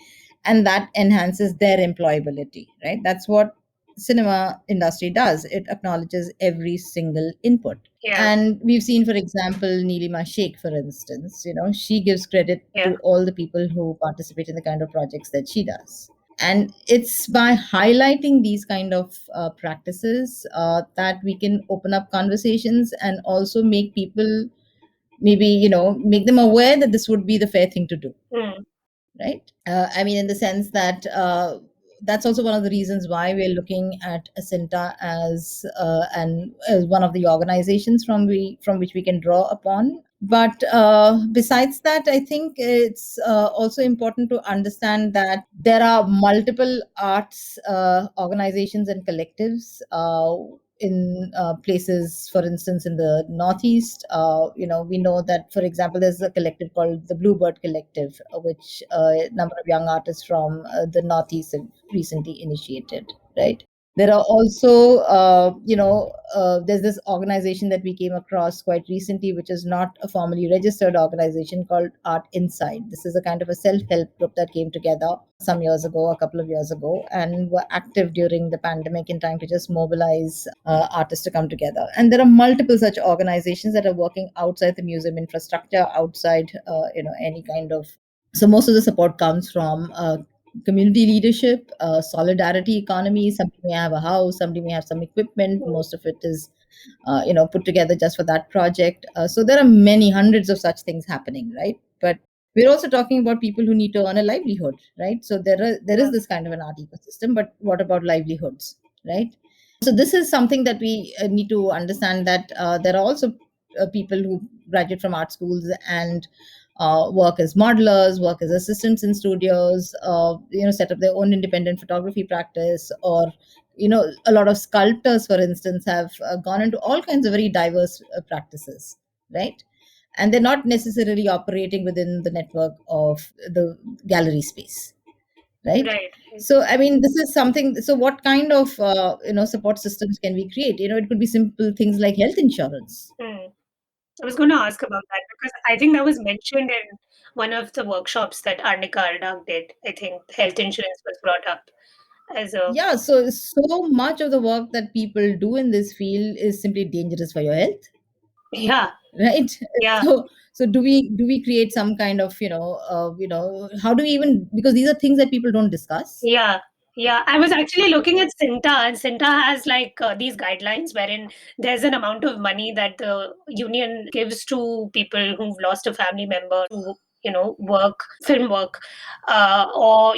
and that enhances their employability, right? That's what cinema industry does. It acknowledges every single input. Yeah, And we've seen, for example, Neelima Sheikh, for instance, she gives credit yeah, to all the people who participate in the kind of projects that she does. And it's by highlighting these kind of practices that we can open up conversations and also make people, maybe make them aware that this would be the fair thing to do, mm, right? I mean, in the sense that that's also one of the reasons why we're looking at Asinta as one of the organizations from which we can draw upon. But besides that, I think it's also important to understand that there are multiple arts organizations and collectives in places, for instance, in the Northeast. We know that, for example, there's a collective called the Bluebird Collective, which a number of young artists from the Northeast have recently initiated, right? There are also, there's this organization that we came across quite recently, which is not a formally registered organization, called Art Inside. This is a kind of a self-help group that came together some years ago, a couple of years ago, and were active during the pandemic in trying to just mobilize artists to come together. And there are multiple such organizations that are working outside the museum infrastructure, outside, any kind of. So most of the support comes from community leadership, solidarity economy. Somebody may have a house, somebody may have some equipment. mm, Most of it is, put together just for that project. So there are many hundreds of such things happening, right? But we're also talking about people who need to earn a livelihood, right? So there is yeah, this kind of an art ecosystem, but what about livelihoods, right? So this is something that we need to understand, that there are also people who graduate from art schools and work as modelers, work as assistants in studios, set up their own independent photography practice, or a lot of sculptors, for instance, have gone into all kinds of very diverse practices, right? And they're not necessarily operating within the network of the gallery space, right? right, right. So I mean, this is something. So what kind of support systems can we create? It could be simple things like health insurance. Mm. I was going to ask about that because I think that was mentioned in one of the workshops that Arnika Ardag did. I think health insurance was brought up as a. Yeah, so much of the work that people do in this field is simply dangerous for your health, Yeah. right? Yeah. So do we create some kind of how do we even, because these are things that people don't discuss. Yeah, yeah. I was actually looking at Cinta, and Cinta has like these guidelines wherein there's an amount of money that the union gives to people who've lost a family member to, work, film work, or,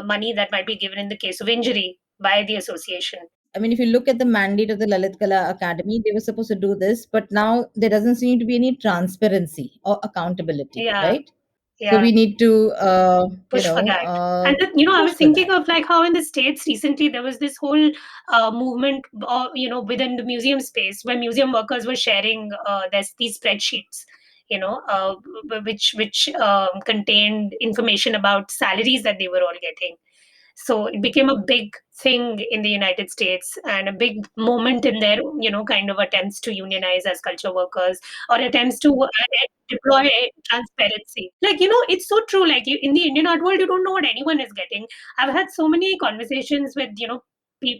money that might be given in the case of injury by the association. I mean, if you look at the mandate of the Lalit Kala Academy, they were supposed to do this, but now there doesn't seem to be any transparency or accountability, Yeah, right? So yeah. we need to Push for that. And I push was for thinking that. of like how in the States recently there was this whole movement, within the museum space where museum workers were sharing there's these spreadsheets, which contained information about salaries that they were all getting. So it became a big thing in the United States and a big moment in their, kind of attempts to unionize as culture workers, or attempts to deploy transparency. Like, it's so true. Like, in the Indian art world, you don't know what anyone is getting. I've had so many conversations with,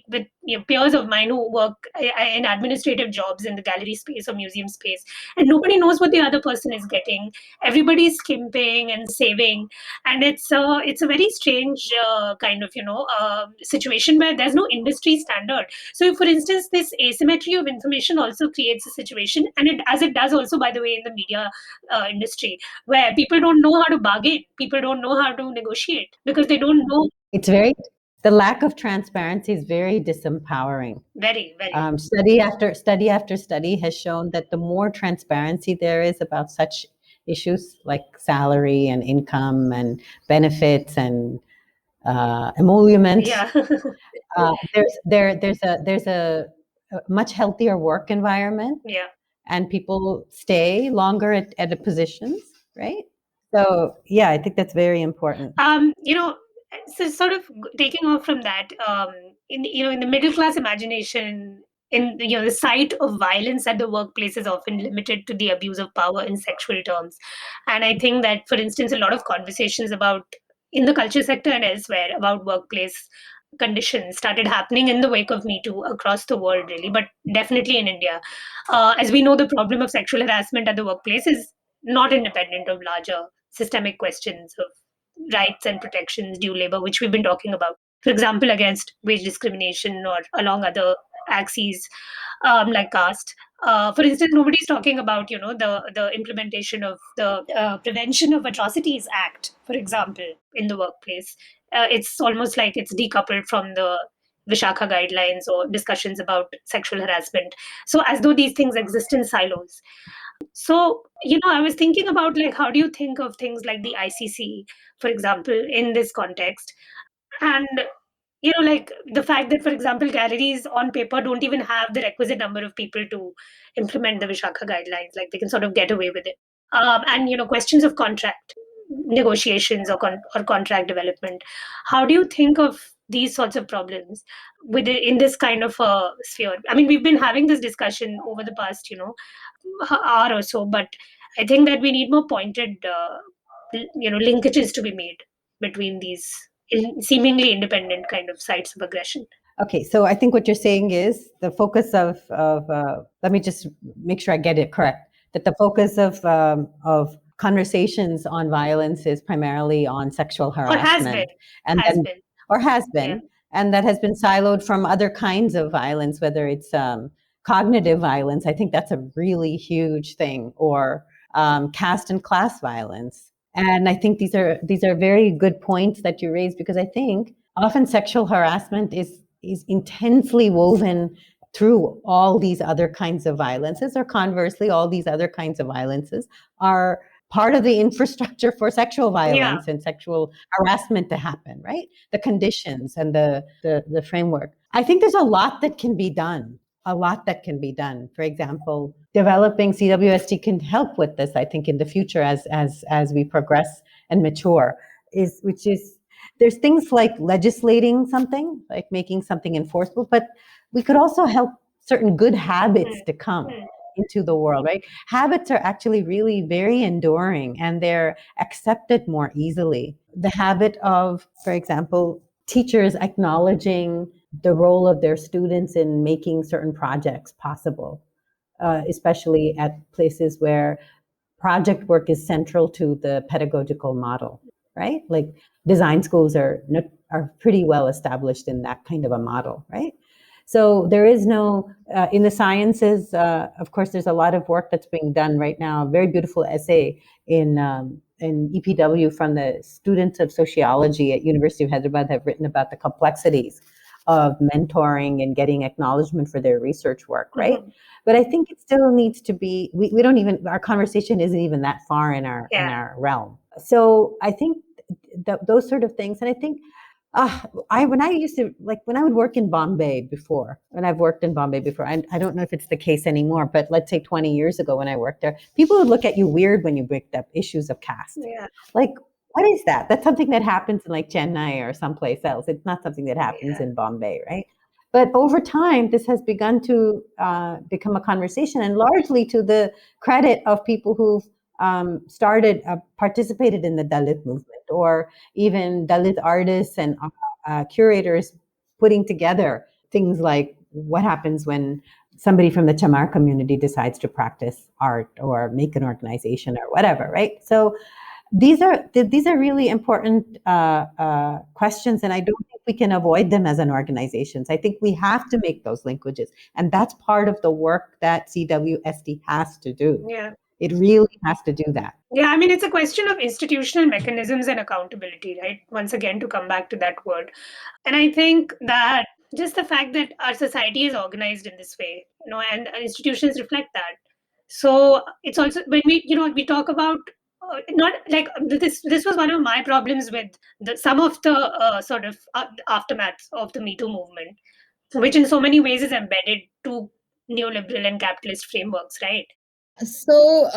with peers of mine who work in administrative jobs in the gallery space or museum space, and nobody knows what the other person is getting. Everybody's skimping and saving, and it's a very strange kind of situation where there's no industry standard. So for instance, this asymmetry of information also creates a situation, and it does also, by the way, in the media industry, where people don't know how to bargain, people don't know how to negotiate because they don't know. It's very, the lack of transparency is very disempowering. Very, very. Study after study has shown that the more transparency there is about such issues like salary and income and benefits and emolument, Yeah. there's a much healthier work environment, Yeah. and people stay longer at the positions, right? So yeah, I think that's very important. So sort of taking off from that, in the middle class imagination, in the site of violence at the workplace is often limited to the abuse of power in sexual terms. And I think that, for instance, a lot of conversations about, in the culture sector and elsewhere, about workplace conditions started happening in the wake of Me Too across the world, really, but definitely in India. As we know, the problem of sexual harassment at the workplace is not independent of larger systemic questions of rights and protections, due labor, which we've been talking about. For example, against wage discrimination or along other axes, like caste. For instance, nobody's talking about the implementation of the Prevention of Atrocities Act, for example, in the workplace. It's almost like it's decoupled from the Vishakha guidelines or discussions about sexual harassment. So as though these things exist in silos. So, I was thinking about like how do you think of things like the ICC, for example, in this context? And like the fact that, for example, galleries on paper don't even have the requisite number of people to implement the Vishakha guidelines, like they can sort of get away with it. And questions of contract negotiations, or contract development. How do you think of these sorts of problems in this kind of a sphere? I mean, we've been having this discussion over the past, hour or so, but I think that we need more pointed, linkages to be made between these seemingly independent kind of sites of aggression. Okay, so I think what you're saying is the focus of let me just make sure I get it correct. That the focus of conversations on violence is primarily on sexual Or has been. harassment, and Has then been. or has Yeah. been, and that has been siloed from other kinds of violence, whether it's cognitive violence. I think that's a really huge thing, or caste and class violence. And I think these are very good points that you raise, because I think often sexual harassment is intensely woven through all these other kinds of violences, or conversely, all these other kinds of violences are part of the infrastructure for sexual Yeah. violence and sexual harassment to happen, right? The conditions and the framework. I think there's a lot that can be done. A lot that can be done. For example, developing CWST can help with this, I think, in the future as we progress and mature, which is there's things like legislating something, like making something enforceable, but we could also help certain good habits to come into the world, right? Habits are actually really very enduring, and they're accepted more easily. The habit of, for example, teachers acknowledging the role of their students in making certain projects possible. especially at places where project work is central to the pedagogical model, right? Like design schools are pretty well established in that kind of a model, right? So there is no, in the sciences, of course, there's a lot of work that's being done right now. A very beautiful essay in EPW from the students of sociology at University of Hyderabad have written about the complexities of mentoring and getting acknowledgement for their research work, right? Mm-hmm. But I think it still needs to be, we don't even, our conversation isn't even that far in our realm. So I think those sort of things. And I think, when I would work in Bombay before, and I've worked in Bombay before, I don't know if it's the case anymore, but let's say 20 years ago when I worked there, people would look at you weird when you bring up issues of caste. Yeah. Like, what is that? That's something that happens in like Chennai or someplace else. It's not something that happens in Bombay, right? But over time, this has begun to become a conversation, and largely to the credit of people who've participated in the Dalit movement, or even Dalit artists and curators putting together things like what happens when somebody from the Chamar community decides to practice art or make an organization or whatever, right? So these are really important questions, and I don't think we can avoid them as an organization. I think we have to make those linkages, and that's part of the work that CWSD has to do. Yeah. It really has to do that. Yeah, I mean, it's a question of institutional mechanisms and accountability, right? Once again, to come back to that word. And I think that just the fact that our society is organized in this way, and institutions reflect that. So it's also, when we talk about, not like this was one of my problems with some of the sort of aftermath of the Me Too movement, which in so many ways is embedded to neoliberal and capitalist frameworks, right? So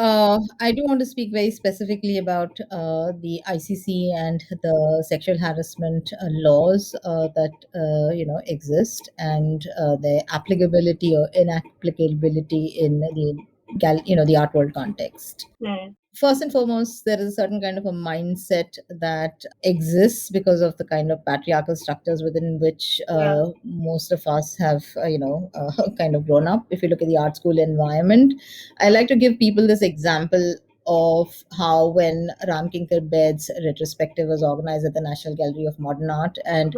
I do want to speak very specifically about the ICC and the sexual harassment laws that exist, and their applicability or inapplicability in the art world context. Mm. First and foremost, there is a certain kind of a mindset that exists because of the kind of patriarchal structures within which most of us have, kind of grown up. If you look at the art school environment, I like to give people this example of how, when Ram Kinkar Bed's retrospective was organized at the National Gallery of Modern Art, and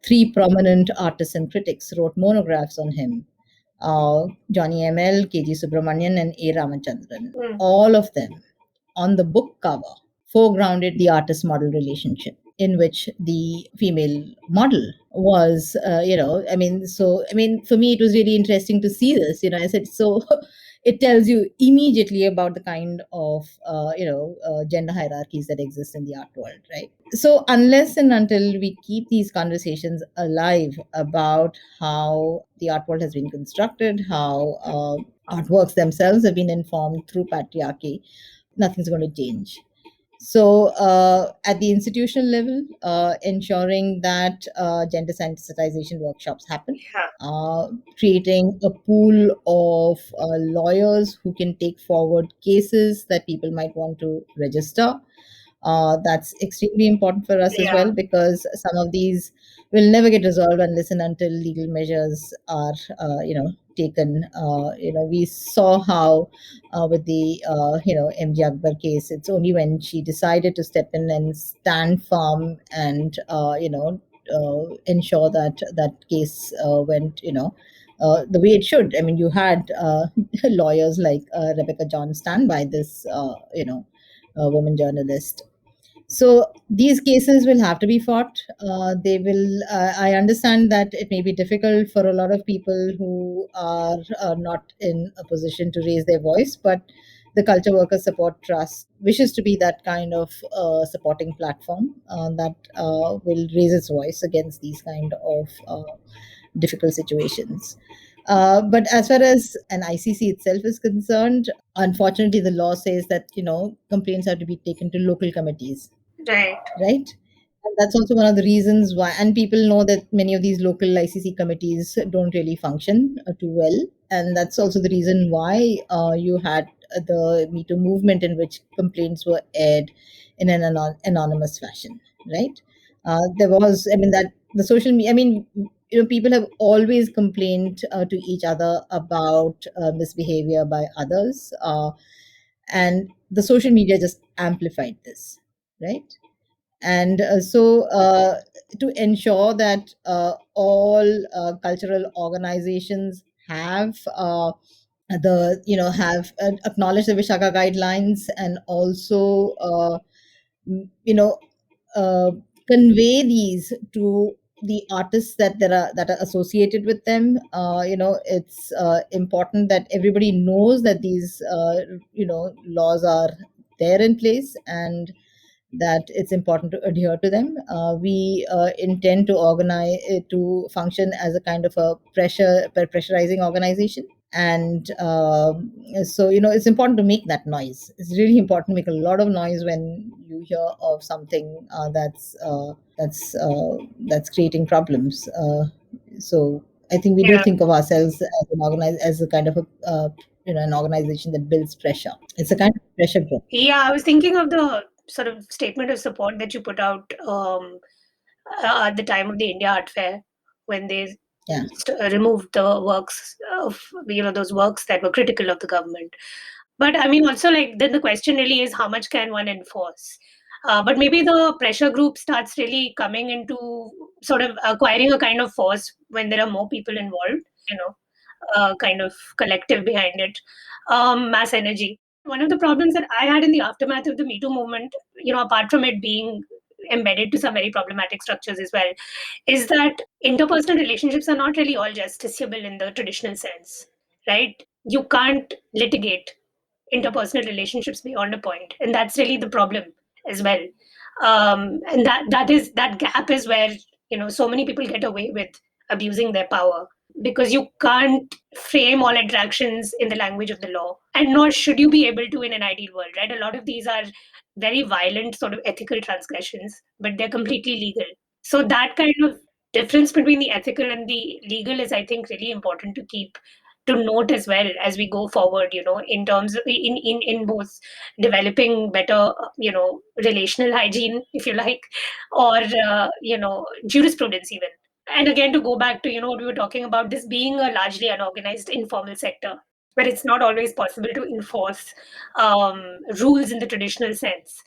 three prominent artists and critics wrote monographs on him. Johnny M.L., K.G. Subramanian, and A. Ramachandran. All of them, on the book cover, foregrounded the artist-model relationship, in which the female model was, for me, it was really interesting to see this. I said, so it tells you immediately about the kind of, gender hierarchies that exist in the art world, right? So unless and until we keep these conversations alive about how the art world has been constructed, how artworks themselves have been informed through patriarchy, nothing's going to change. So at the institutional level, ensuring that gender sensitization workshops happen, creating a pool of lawyers who can take forward cases that people might want to register. That's extremely important for us as well, because some of these will never get resolved unless and until legal measures are, taken. We saw how with the, MJ Akbar case, it's only when she decided to step in and stand firm and, ensure that that case went, the way it should. I mean, you had lawyers like Rebecca John stand by this, woman journalist. So these cases will have to be fought. They will. I understand that it may be difficult for a lot of people who are not in a position to raise their voice, but the Culture Workers Support Trust wishes to be that kind of supporting platform that will raise its voice against these kind of difficult situations. But as far as an ICC itself is concerned, unfortunately, the law says that complaints have to be taken to local committees. Right. Right. And that's also one of the reasons why, and people know that many of these local ICC committees don't really function too well, and that's also the reason why you had the Me Too movement, in which complaints were aired in an anonymous fashion. Right. There was, that the social media. people have always complained to each other about misbehavior by others, and the social media just amplified this, right? And to ensure that all cultural organizations have have acknowledged the Vishaka guidelines, and also you know uh, convey these to the artists that are associated with them. It's important that everybody knows that these laws are there in place, and that it's important to adhere to them. We intend to organize to function as a kind of a pressurizing organization, and so it's important to make that noise. It's really important to make a lot of noise when you hear of something that's creating problems. So I think we do Yeah. think of ourselves as a kind of a an organization that builds pressure. It's a kind of pressure group. Yeah, I was thinking of the sort of statement of support that you put out at the time of the India Art Fair, when they Yeah. removed the works of those works that were critical of the government. But I mean, also, like, then the question really is, how much can one enforce? But maybe the pressure group starts really coming into sort of acquiring a kind of force when there are more people involved, kind of collective behind it, mass energy. One of the problems that I had in the aftermath of the Me Too movement, apart from it being embedded to some very problematic structures as well, is that interpersonal relationships are not really all justiciable in the traditional sense, right? You can't litigate interpersonal relationships beyond a point, and that's really the problem as well. And that gap is where so many people get away with abusing their power, because you can't frame all interactions in the language of the law, and nor should you be able to in an ideal world, right? A lot of these are very violent sort of ethical transgressions, but they're completely legal. So that kind of difference between the ethical and the legal is, I think, really important to note as well as we go forward, in terms of in both developing better relational hygiene, if you like, or jurisprudence even. And again, to go back to what we were talking about, this being a largely unorganized informal sector, where it's not always possible to enforce rules in the traditional sense,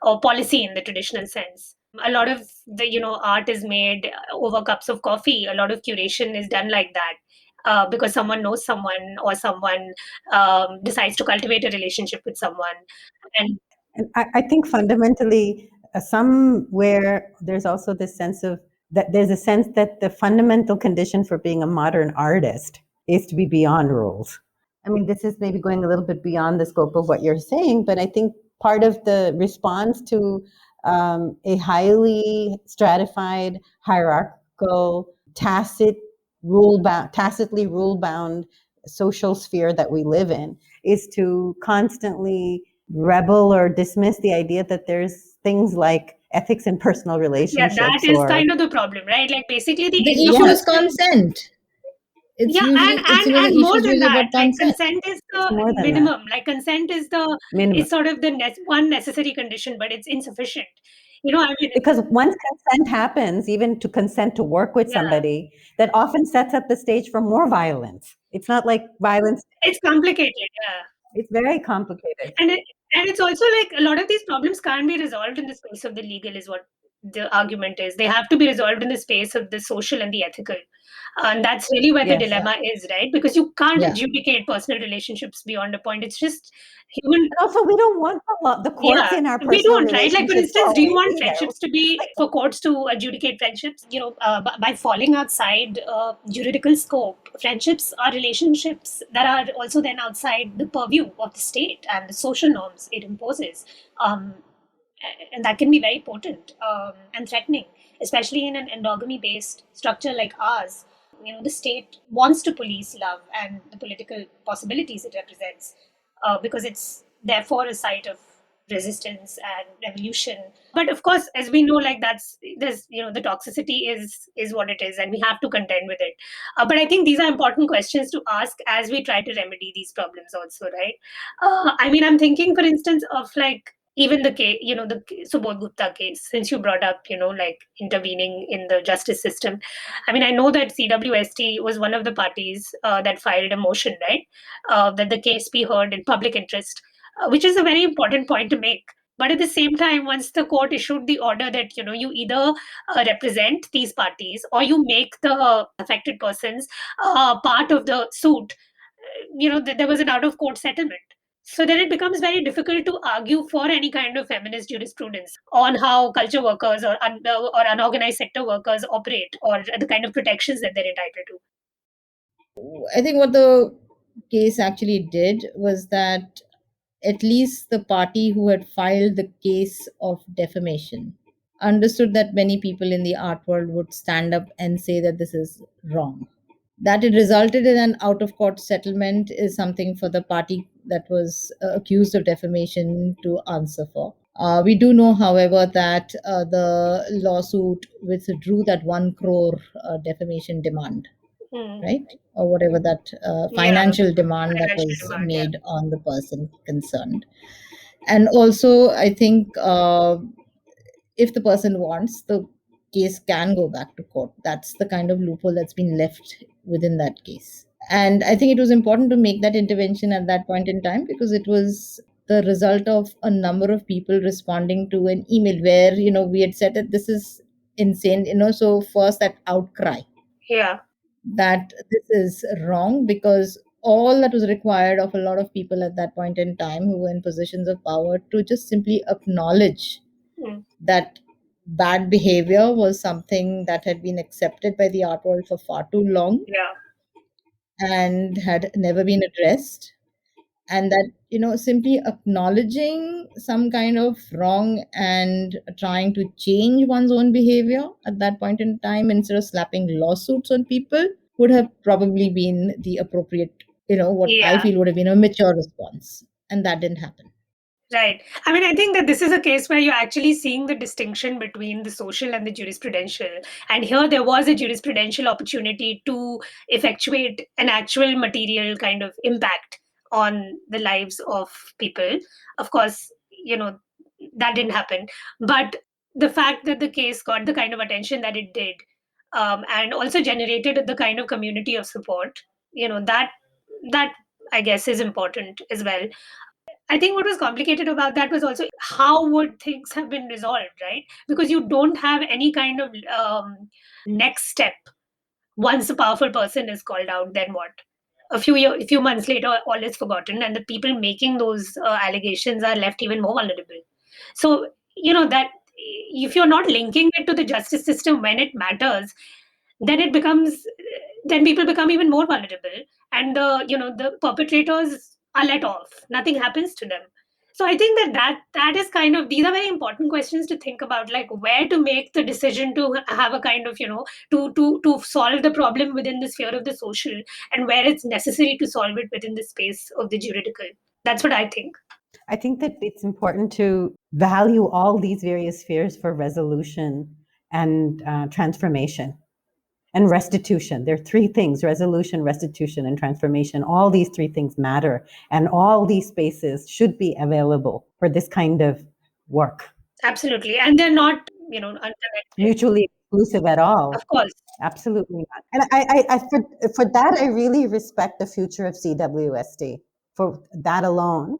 or policy in the traditional sense. A lot of the art is made over cups of coffee. A lot of curation is done like that, because someone knows someone, or someone decides to cultivate a relationship with someone. And And I think fundamentally, somewhere there's also this sense of that there's a sense that the fundamental condition for being a modern artist is to be beyond rules. I mean, this is maybe going a little bit beyond the scope of what you're saying, but I think part of the response to a highly stratified, hierarchical, tacitly rule-bound social sphere that we live in is to constantly rebel or dismiss the idea that there's things like ethics in personal yeah, that relationships is or kind of the problem, right? Like, basically the The issue is interpersonal. consent. Yeah, It's and the issue more is than really that, about like, consent. consent is it's the more than that. minimum. Like, consent is Minimum. sort of the one necessary condition, but it's insufficient. I mean, Because once consent happens, even to consent to work with yeah, somebody, that often sets up the stage for more violence. It's not like violence, it's complicated. Yeah. it's very complicated. And it's also like a lot of these problems can't be resolved in the space of the legal, is what the argument is. They have to be resolved in the space of the social and the ethical. And that's really where the Yes. Yeah. dilemma is, right? Because you can't Yeah. adjudicate personal relationships beyond a point. It's just human. And also, we don't want the courts Yeah, in our we personal don't, right? Like, for relationships instance, do you always want either. friendships to be for courts to adjudicate friendships? By falling outside juridical scope, friendships are relationships that are also then outside the purview of the state and the social norms it imposes. Um, and that can be very potent and threatening, especially in an endogamy based structure like ours. The state wants to police love and the political possibilities it represents, because it's therefore a site of resistance and revolution. But of course, as we know, like, there's the toxicity is what it is, and we have to contend with it. But I think these are important questions to ask as we try to remedy these problems also, right? I mean, I'm thinking, for instance, of, like, even the case, the Subodh Gupta case, since you brought up, like intervening in the justice system. I mean, I know that CWST was one of the parties that filed a motion, right? That the case be heard in public interest, which is a very important point to make. But at the same time, once the court issued the order that, you either represent these parties or you make the affected persons part of the suit, there was an out of court settlement. So then it becomes very difficult to argue for any kind of feminist jurisprudence on how culture workers or unorganized sector workers operate, or the kind of protections that they're entitled to. I think what the case actually did was that at least the party who had filed the case of defamation understood that many people in the art world would stand up and say that this is wrong. That it resulted in an out of court settlement is something for the party that was accused of defamation to answer for. We do know, however, that the lawsuit withdrew that 1 crore defamation demand, right? Or whatever that financial demand that Financial was demand, made on the person concerned. And also, I think if the person wants, the case can go back to court. That's the kind of loophole that's been left within that case. And I think it was important to make that intervention at that point in time because it was the result of a number of people responding to an email where, we had said that this is insane, so first that outcry Yeah. that this is wrong, because all that was required of a lot of people at that point in time who were in positions of power to just simply acknowledge that bad behavior was something that had been accepted by the art world for far too long Yeah. and had never been addressed, and that simply acknowledging some kind of wrong and trying to change one's own behavior at that point in time instead of slapping lawsuits on people would have probably been the appropriate, what I Yeah. feel would have been a mature response, and that didn't happen. Right. I mean, I think that this is a case where you're actually seeing the distinction between the social and the jurisprudential. And here there was a jurisprudential opportunity to effectuate an actual material kind of impact on the lives of people. Of course, that didn't happen. But the fact that the case got the kind of attention that it did, and also generated the kind of community of support, that I guess is important as well. I think what was complicated about that was also how would things have been resolved, right? Because you don't have any kind of next step. Once a powerful person is called out, then what? A few months later, all is forgotten, and the people making those allegations are left even more vulnerable. So that if you're not linking it to the justice system when it matters, then it becomes then people become even more vulnerable, and the perpetrators are let off. Nothing happens to them. So I think that is kind of, these are very important questions to think about, like where to make the decision to have a kind of to solve the problem within the sphere of the social, and where it's necessary to solve it within the space of the juridical. That's what I think. I think that it's important to value all these various spheres for resolution and transformation and restitution. There are three things: resolution, restitution, and transformation. All these three things matter, and all these spaces should be available for this kind of work. Absolutely. And they're not unconnected, Mutually exclusive at all. of course. Absolutely not. And I for that, I really respect the future of CWST for that alone.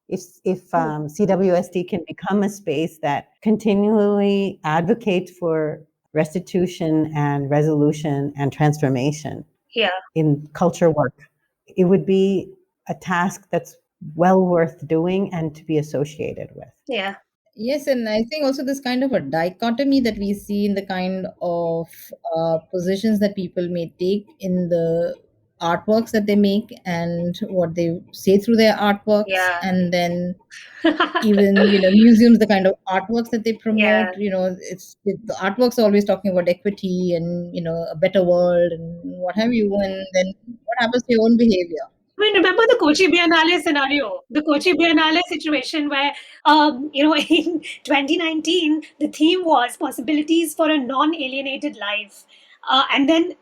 If CWST can become a space that continually advocates for restitution and resolution and transformation in culture work, it would be a task that's well worth doing and to be associated with. Yeah. Yes, and I think also this kind of a dichotomy that we see in the kind of positions that people may take in the artworks that they make and what they say through their artworks, and then even museums, the kind of artworks that they promote. The artworks are always talking about equity and a better world and what have you, and then what happens to your own behavior? I mean, remember the Kochi Biennale scenario, the Kochi Biennale situation where, in 2019, the theme was possibilities for a non-alienated life. And then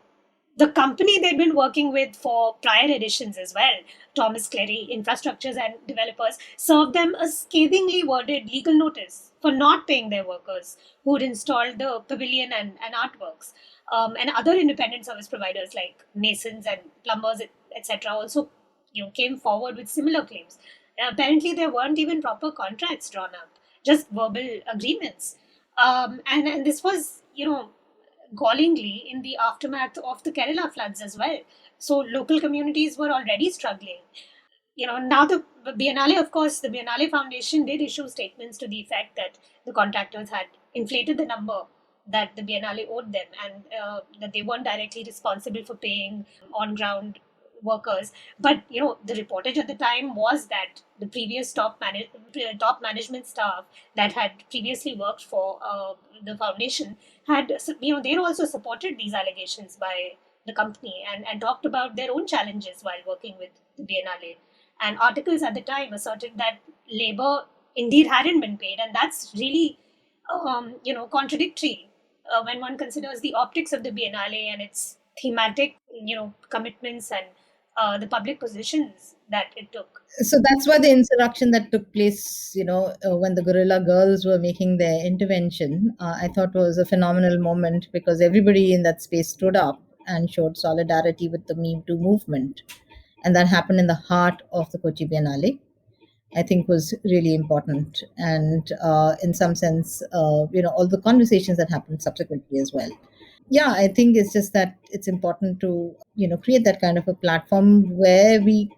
the company they'd been working with for prior editions as well, Thomas Cleary Infrastructures and Developers, served them a scathingly worded legal notice for not paying their workers who'd installed the pavilion and artworks. And other independent service providers like masons and plumbers, etc., also came forward with similar claims. Apparently, there weren't even proper contracts drawn up, just verbal agreements. And this was, gallingly in the aftermath of the Kerala floods as well. So local communities were already struggling. Now the Biennale, of course, the Biennale Foundation did issue statements to the effect that the contractors had inflated the number that the Biennale owed them, and that they weren't directly responsible for paying on ground workers. But the reportage at the time was that the previous top management staff that had previously worked for the foundation had, they also supported these allegations by the company, and talked about their own challenges while working with the Biennale. And articles at the time asserted that labor indeed hadn't been paid, and that's really contradictory when one considers the optics of the Biennale and its thematic commitments and the public positions that it took. So that's why the insurrection that took place, when the guerrilla girls were making their intervention, I thought was a phenomenal moment, because everybody in that space stood up and showed solidarity with the Me Too movement. And that happened in the heart of the Kochi Biennale. I think was really important. And in some sense, all the conversations that happened subsequently as well. Yeah, I think it's just that it's important to, create that kind of a platform where we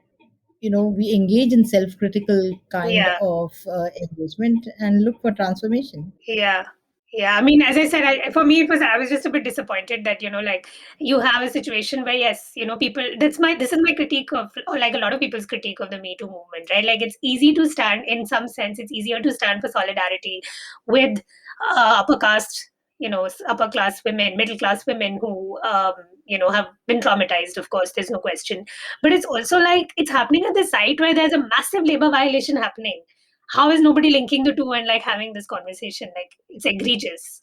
engage in self-critical kind Yeah. of engagement and look for transformation. Yeah. Yeah. I mean, as I said, for me, I was just a bit disappointed that, like you have a situation where, yes, people, this is my critique of, or like a lot of people's critique of the Me Too movement, right? Like it's easy to stand, in some sense, it's easier to stand for solidarity with upper caste, upper class women, middle class women who, have been traumatized, of course, there's no question. But it's also like it's happening at the site where there's a massive labor violation happening. How is nobody linking the two and like having this conversation? Like it's egregious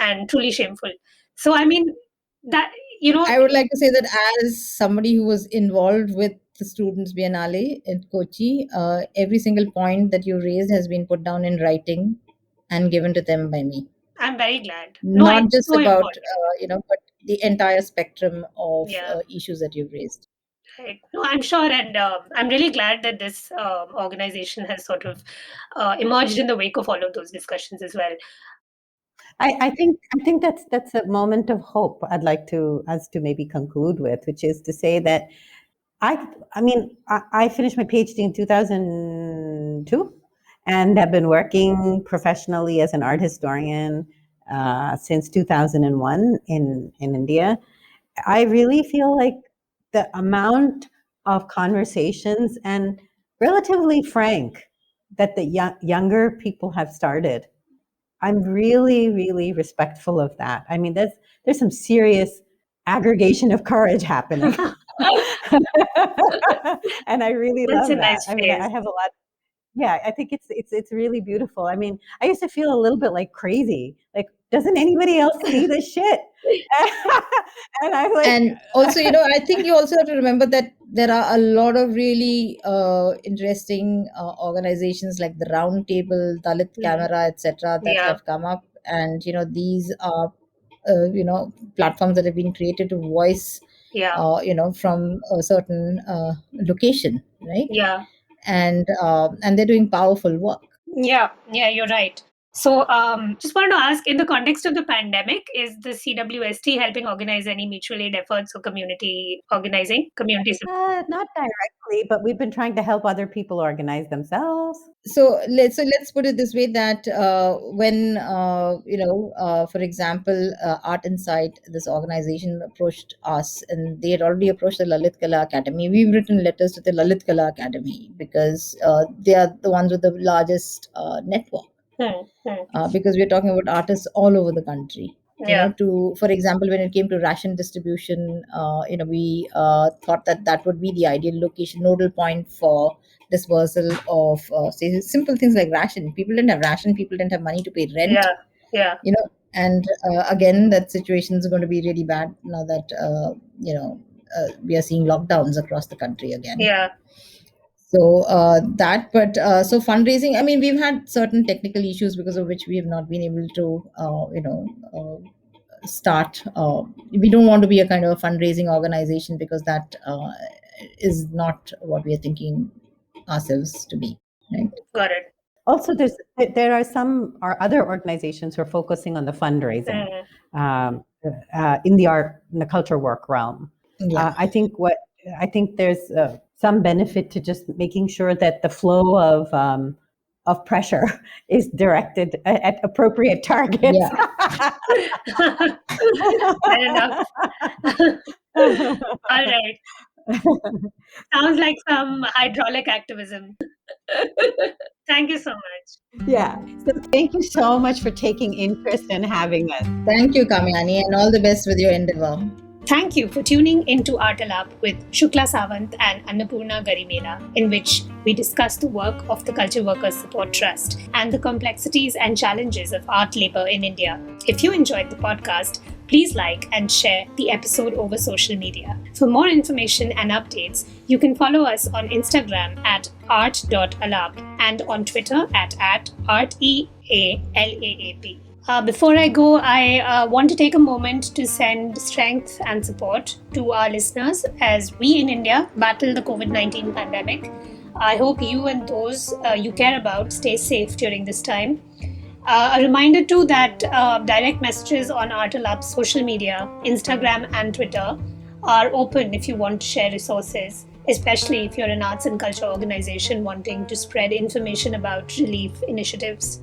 and truly shameful. So I mean that I would like to say that as somebody who was involved with the Students Biennale in Kochi, every single point that you raised has been put down in writing and given to them by me. I'm very glad. No, Not it's just so about, important. but the entire spectrum of Yeah. issues that you've raised. Right. No, I'm sure, and I'm really glad that this organization has sort of emerged in the wake of all of those discussions as well. I think that's a moment of hope. I'd like to us to maybe conclude with, which is to say that I finished my PhD in 2002, and have been working professionally as an art historian since 2001 in India. I really feel like the amount of conversations, and relatively frank, that the younger people have started, I'm really, really respectful of that. I mean, there's some serious aggregation of courage happening. And I really That's a love that. nice I mean, I phrase. have a lot. Yeah, I think it's really beautiful. I mean, I used to feel a little bit like crazy. Like, doesn't anybody else see this shit? And I'm like, And also, I think you also have to remember that there are a lot of really interesting organizations like the Round Table, Dalit Mm. Camera, etc., that Yeah. have come up. And these are platforms that have been created to voice Yeah. from a certain location, right? Yeah. And they're doing powerful work. Yeah, yeah, you're right. So, just wanted to ask, in the context of the pandemic, is the CWST helping organize any mutual aid efforts or community organizing, community support? not directly, but we've been trying to help other people organize themselves. So let's put it this way, that when for example, Art Insight, this organization approached us, and they had already approached the Lalit Kala Academy. We've written letters to the Lalit Kala Academy because they are the ones with the largest network. Because we're talking about artists all over the country. Yeah. For example, when it came to ration distribution, we thought that that would be the ideal location, nodal point for dispersal of say simple things like ration. People didn't have ration, people didn't have money to pay rent, Yeah. Yeah. And again, that situation is going to be really bad now that we are seeing lockdowns across the country again. Yeah. So so fundraising. I mean, we've had certain technical issues because of which we have not been able to, start. We don't want to be a kind of a fundraising organization because that is not what we are thinking ourselves to be. Right. Got it. Also, there are some other organizations who are focusing on the fundraising in the art and the culture work realm. Yeah. I think there's some benefit to just making sure that the flow of pressure is directed at appropriate targets. Yeah. Fair enough. All right. Sounds like some hydraulic activism. Thank you so much. Yeah. So thank you so much for taking interest and having us. Thank you, Kamyani, and all the best with your endeavor. Thank you for tuning into Artalap with Shukla Sawant and Annapurna Garimela, in which we discuss the work of the Culture Workers Support Trust and the complexities and challenges of art labor in India. If you enjoyed the podcast, please like and share the episode over social media. For more information and updates, you can follow us on Instagram at art.alap and on Twitter at artealaap. Before I go, I want to take a moment to send strength and support to our listeners as we in India battle the COVID-19 pandemic. I hope you and those you care about stay safe during this time. A reminder too that direct messages on Artalab's social media, Instagram and Twitter are open if you want to share resources, especially if you're an arts and culture organization wanting to spread information about relief initiatives.